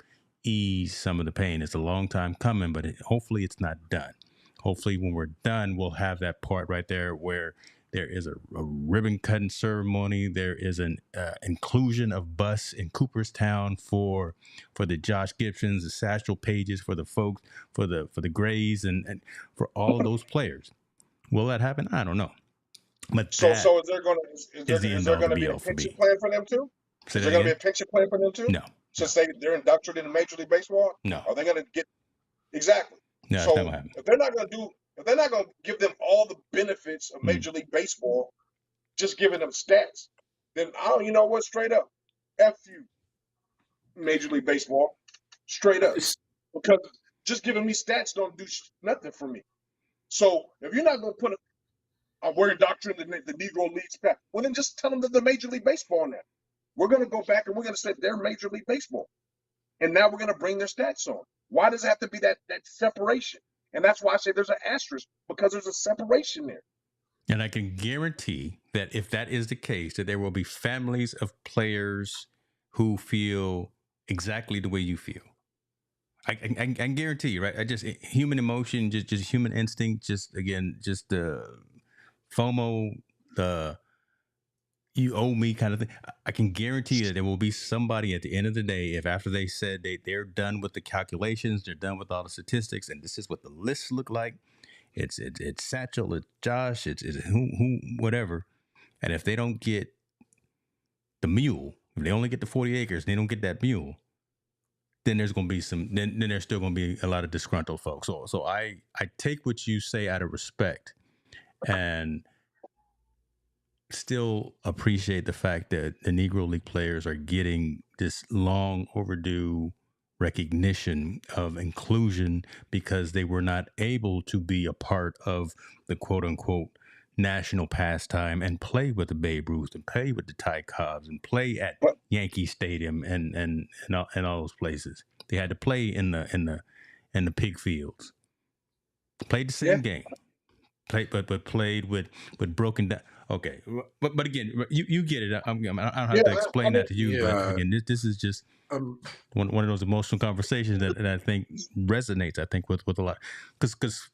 ease some of the pain. It's a long time coming, but hopefully it's not done. Hopefully when we're done, we'll have that part right there where there is a ribbon cutting ceremony. There is an inclusion of bus in Cooperstown for the Josh Gibsons, the Satchel Pages, for the folks, for the Grays, and for all of those players. Will that happen? I don't know. But so is there going to be a pension plan for them too? Is there going to be a pension plan for them too? No. Since they're indoctrinated in Major League Baseball? No. Are they going to get exactly? No, so if they're not going to give them all the benefits of Major League Baseball, just giving them stats, then you know what? Straight up, F you, Major League Baseball, straight up, because just giving me stats don't do nothing for me. So if you're not going to put we're indoctrinating the Negro Leagues back, well then just tell them that the Major League Baseball now. We're going to go back and we're going to say they're Major League Baseball, and now we're going to bring their stats on. Why does it have to be that separation? And that's why I say there's an asterisk, because there's a separation there. And I can guarantee that if that is the case, that there will be families of players who feel exactly the way you feel. I guarantee you, right? Human emotion, just human instinct, just the FOMO, the you owe me kind of thing. I can guarantee that there will be somebody at the end of the day, if after they said they're done with the calculations, they're done with all the statistics, and this is what the lists look like. It's Satchel, it's Josh, it's who whatever. And if they don't get the mule, if they only get the 40 acres, they don't get that mule, then there's going to be then there's still going to be a lot of disgruntled folks. So I take what you say out of respect, and still appreciate the fact that the Negro League players are getting this long overdue recognition of inclusion, because they were not able to be a part of the quote unquote national pastime and play with the Babe Ruth and play with the Ty Cobbs and play at Yankee Stadium and all those places. They had to play in the pig fields. Played the same game. But played with broken down. Okay, but again, you get it. I don't have to explain that to you. Yeah. But again, this is just one of those emotional conversations that I think resonates. I think with a lot, because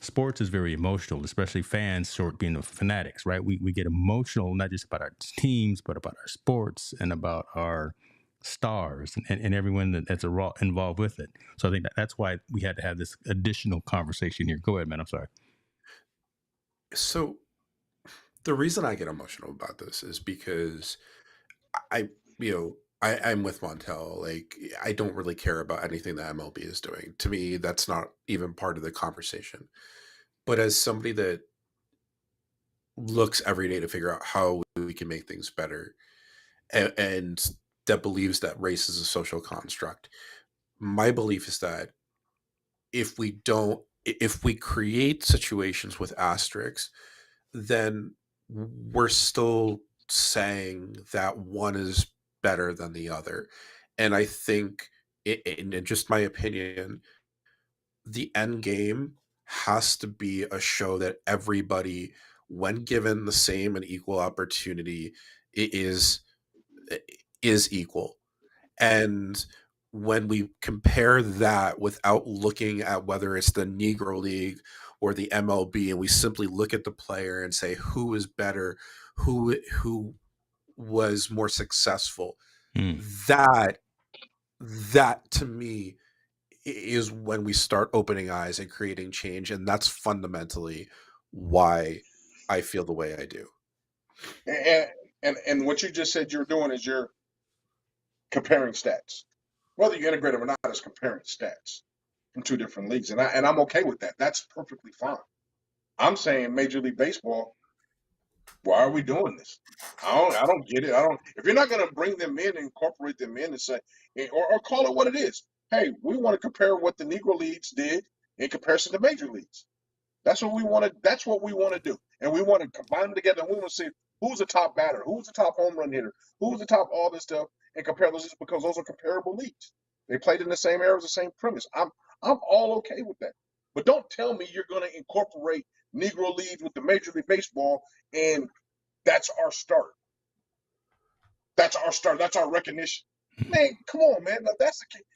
sports is very emotional, especially fans, short being fanatics, right? We get emotional not just about our teams, but about our sports and about our stars and everyone that's involved with it. So I think that's why we had to have this additional conversation here. Go ahead, man. I'm sorry. So the reason I get emotional about this is because I, I'm with Montel. Like, I don't really care about anything that MLB is doing. To me, that's not even part of the conversation. But as somebody that looks every day to figure out how we can make things better, and that believes that race is a social construct, my belief is that if we create situations with asterisks, then we're still saying that one is better than the other. And I think, in just my opinion, the end game has to be a show that everybody, when given the same and equal opportunity, is equal. And when we compare that without looking at whether it's the Negro League or the MLB, and we simply look at the player and say who is better, who was more successful, that to me is when we start opening eyes and creating change. And that's fundamentally why I feel the way I do. And what you just said you're doing is you're comparing stats. Whether you integrate them or not, is comparing stats from two different leagues, and I'm okay with that. That's perfectly fine. I'm saying Major League Baseball. Why are we doing this? I don't get it. I don't. If you're not going to bring them in and incorporate them in and say, or call it what it is. Hey, we want to compare what the Negro leagues did in comparison to major leagues. That's what we want to. That's what we want to do, and we want to combine them together. And we want to see who's the top batter, who's the top home run hitter, who's the top all this stuff, and compare those just because those are comparable leagues. They played in the same eras, the same premise. I'm all okay with that. But don't tell me you're going to incorporate Negro leagues with the Major League Baseball, and that's our start. That's our start. That's our recognition. Man, come on, man. If that's the case,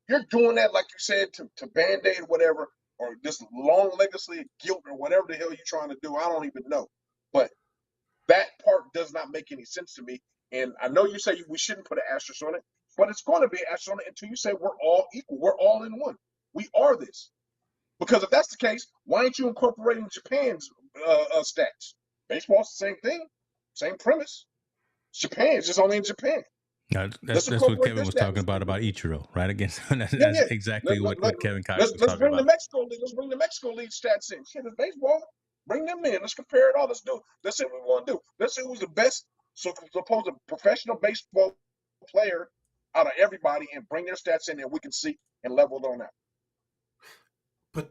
you're doing that, like you said, to band-aid or whatever, or this long legacy of guilt or whatever the hell you're trying to do. I don't even know. But that part does not make any sense to me. And I know you say we shouldn't put an asterisk on it, but it's going to be an asterisk on it until you say we're all equal. We're all in one. We are this. Because if that's the case, why aren't you incorporating Japan's stats? Baseball's the same thing, same premise. Japan's just only in Japan. That's what Kevin was talking about Ichiro, right? Again, that's exactly what Kevin Cox was talking about. Let's bring the Mexico League stats in. Shit, it's baseball. Bring them in. Let's compare it all. Let's see what we want to do. Let's see who's the best, supposed professional baseball player out of everybody, and bring their stats in, and we can see and level it on out. But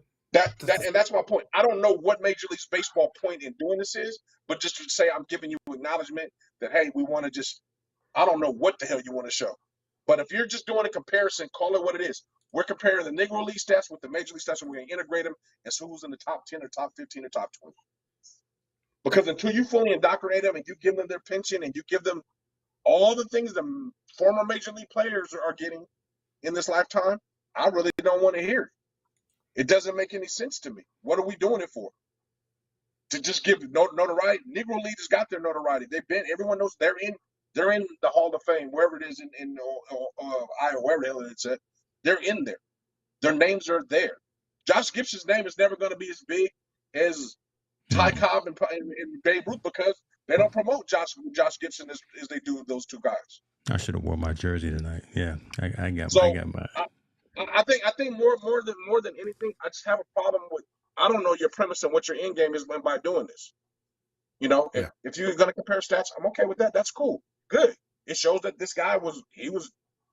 and that's my point. I don't know what Major League Baseball point in doing this is, but just to say I'm giving you acknowledgement that, hey, we want to just, I don't know what the hell you want to show. But if you're just doing a comparison, call it what it is. We're comparing the Negro League stats with the Major League stats, and we're going to integrate them and see who's in the top 10 or top 15 or top 20. Because until you fully indoctrinate them and you give them their pension and you give them all the things the former Major League players are getting in this lifetime, I really don't want to hear it. It doesn't make any sense to me. What are we doing it for? To just give notoriety? Negro League has got their notoriety. Everyone knows they're in the Hall of Fame, wherever it is in Iowa, wherever the hell it's at. They're in there. Their names are there. Josh Gibson's name is never going to be as big as Ty Cobb and Babe Ruth because they don't promote Josh Gibson as they do those two guys. I should have worn my jersey tonight. Yeah, I got my. I think more than anything, I just have a problem with, I don't know your premise and what your end game is by doing this. If you're going to compare stats, I'm okay with that. That's cool. Good. It shows that this guy was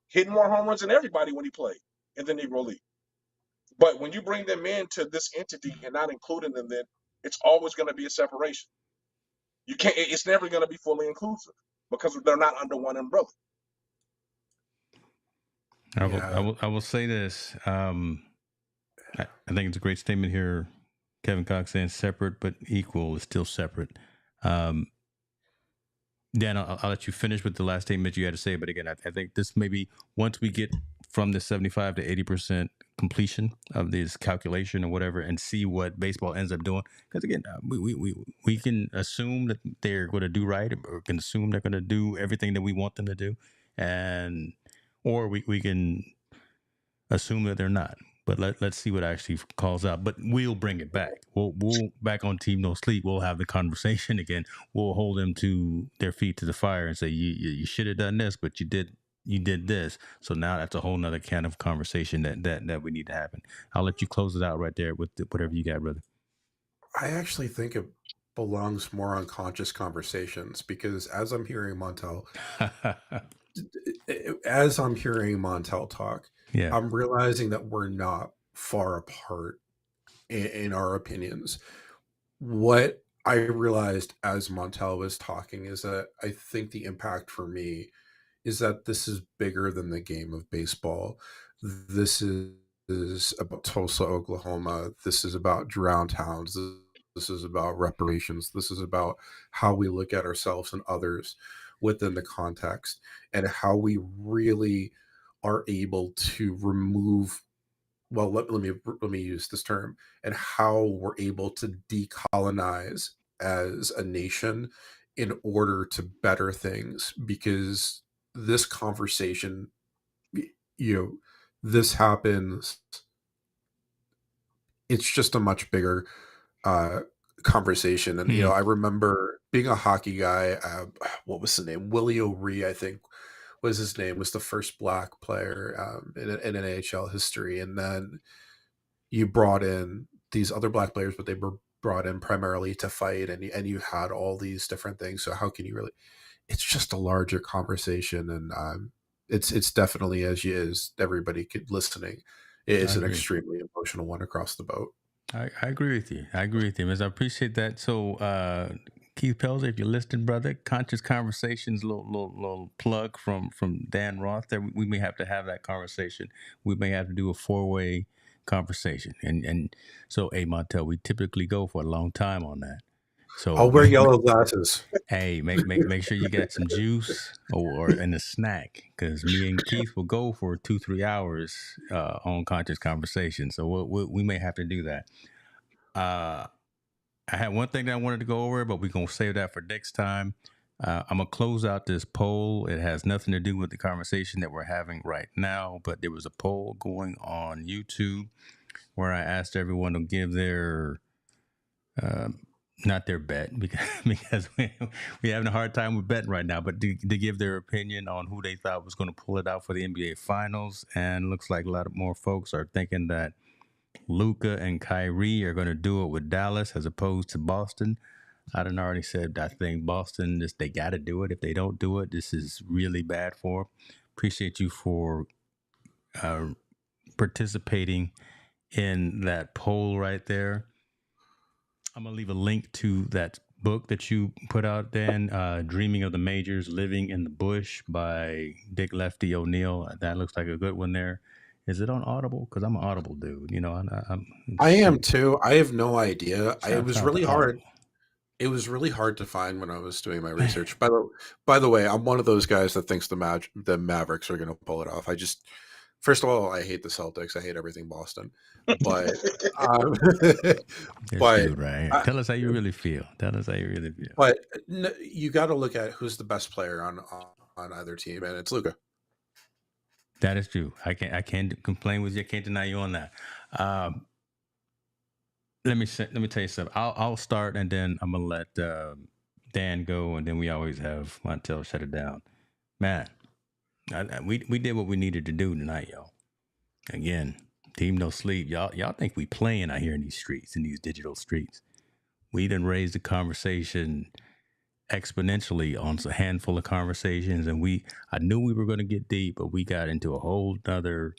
hitting more home runs than everybody when he played in the Negro League. But when you bring them into this entity and not including them, then it's always going to be a separation. It's never going to be fully inclusive because they're not under one umbrella. I will say this. I think it's a great statement here. Kevin Cox saying separate but equal is still separate. Dan, I'll let you finish with the last statement you had to say. But again, I think this maybe once we get from the 75 to 80% completion of this calculation or whatever, and see what baseball ends up doing. Because again, we can assume that they're going to do right, or can assume they're going to do everything that we want them to do. and or we can assume that they're not. But let's see what actually calls out. But we'll bring it back. We'll back on Team No Sleep. We'll have the conversation again. We'll hold them to their feet to the fire and say you should have done this, but you did this. So now that's a whole nother kind of conversation that we need to happen. I'll let you close it out right there with whatever you got, brother. I actually think it belongs more on conscious conversations, because as I'm hearing Montel talk, Yeah. I'm realizing that we're not far apart in our opinions. What I realized as Montel was talking is that I think the impact for me is that this is bigger than the game of baseball. This is about Tulsa, Oklahoma. This is about drown towns. This is about reparations. This is about how we look at ourselves and others within the context, and how we really are able to remove, well, let me use this term, and how we're able to decolonize as a nation in order to better things. Because this conversation, you know, this happens, it's just a much bigger conversation. And I remember being a hockey guy. What was the name? Willie O'Ree, I think was his name, was the first black player in NHL history. And then you brought in these other black players, but they were brought in primarily to fight, and you had all these different things. So how can you really? It's just a larger conversation, and it's definitely, as everybody listening, it's an extremely emotional one across the boat. I agree with you. I appreciate that. So, Keith Pelzer, if you're listening, brother, Conscious Conversations, little plug from Dan Roth. That we may have to have that conversation. We may have to do a 4-way conversation. And so, hey, Montel, we typically go for a long time on that. So I'll wear yellow glasses. Hey, make sure you get some juice or and a snack, because me and Keith will go for 2-3 hours on Conscious Conversation. So we may have to do that. I had one thing that I wanted to go over, but we're gonna save that for next time. I'm gonna close out this poll. It has nothing to do with the conversation that we're having right now, but there was a poll going on YouTube where I asked everyone to give their not their bet, because we're having a hard time with betting right now, but to give their opinion on who they thought was going to pull it out for the NBA Finals. And looks like a lot of more folks are thinking that Luka and Kyrie are going to do it with Dallas as opposed to Boston. I done already said I think Boston, they got to do it. If they don't do it, this is really bad for them. Appreciate you for participating in that poll right there. I'm going to leave a link to that book that you put out, Dan, Dreaming of the Majors, Living in the Bush by Dick Lefty O'Neill. That looks like a good one there. Is it on Audible? Because I'm an Audible dude. I am too. I have no idea. It was really hard. It was really hard to find when I was doing my research. By the way, I'm one of those guys that thinks the Mavericks are going to pull it off. First of all, I hate the Celtics. I hate everything Boston. But, dude, right? Tell us how you really feel. But you got to look at who's the best player on either team, and it's Luka. That is true. I can't complain with you. I can't deny you on that. Let me tell you something. I'll start, and then I'm gonna let Dan go, and then we always have Montel shut it down. Man, we did what we needed to do tonight, y'all. Again, Team No Sleep. Y'all think we playing out here in these streets, in these digital streets? We done raised the conversation exponentially on a handful of conversations, and I knew we were going to get deep, but we got into a whole other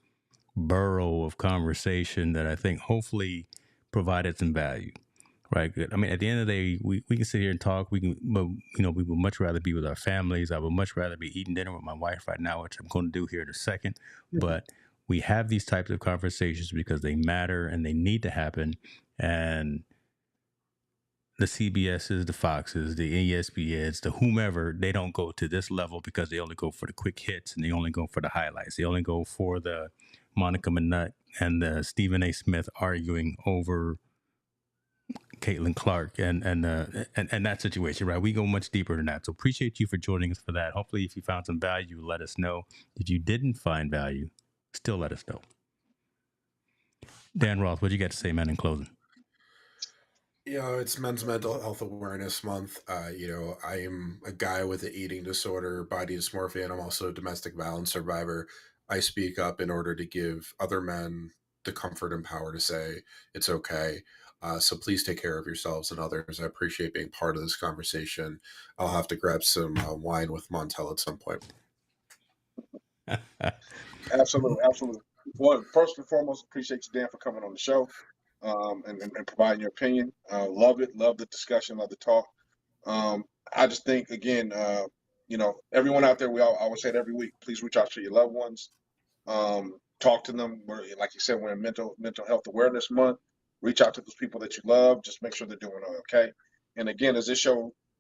burrow of conversation that I think hopefully provided some value. Right. Good. I mean, at the end of the day, we can sit here and talk. We can, but we would much rather be with our families. I would much rather be eating dinner with my wife right now, which I'm going to do here in a second. But we have these types of conversations because they matter and they need to happen. And the CBSs, the Foxes, the ESPNs, the whomever, they don't go to this level because they only go for the quick hits and they only go for the highlights. They only go for the Monica Minut and the Stephen A. Smith arguing over Caitlin Clark and that situation, right? We go much deeper than that. So appreciate you for joining us for that. Hopefully, if you found some value, let us know. If you didn't find value, still let us know. Dan Roth, what do you got to say, man, in closing? It's Men's Mental Health Awareness Month. I am a guy with an eating disorder, body dysmorphia, and I'm also a domestic violence survivor. I speak up in order to give other men the comfort and power to say it's okay. So please take care of yourselves and others. I appreciate being part of this conversation. I'll have to grab some wine with Montel at some point. Absolutely. Well, first and foremost, appreciate you, Dan, for coming on the show and providing your opinion. Love it. Love the discussion. Love the talk. I just think, again, everyone out there, I always say it every week, please reach out to your loved ones. Talk to them. Like you said, we're in mental health awareness month. Reach out to those people that you love. Just make sure they're doing okay. And again, as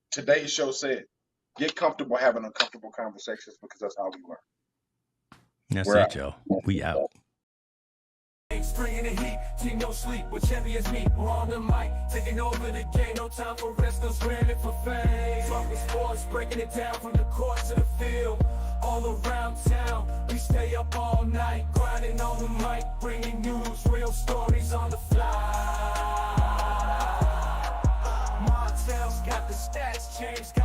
today's show said, get comfortable having uncomfortable conversations because that's how we learn. That's it, y'all. We out. Bringing the heat, team no sleep, which heavy as me. We're on the mic, taking over the game. No time for rest, no scrambling for fame. Talking sports, breaking it down from the court to the field. All around town, we stay up all night, grinding on the mic, bringing news, real stories on the fly. Montel's got the stats changed.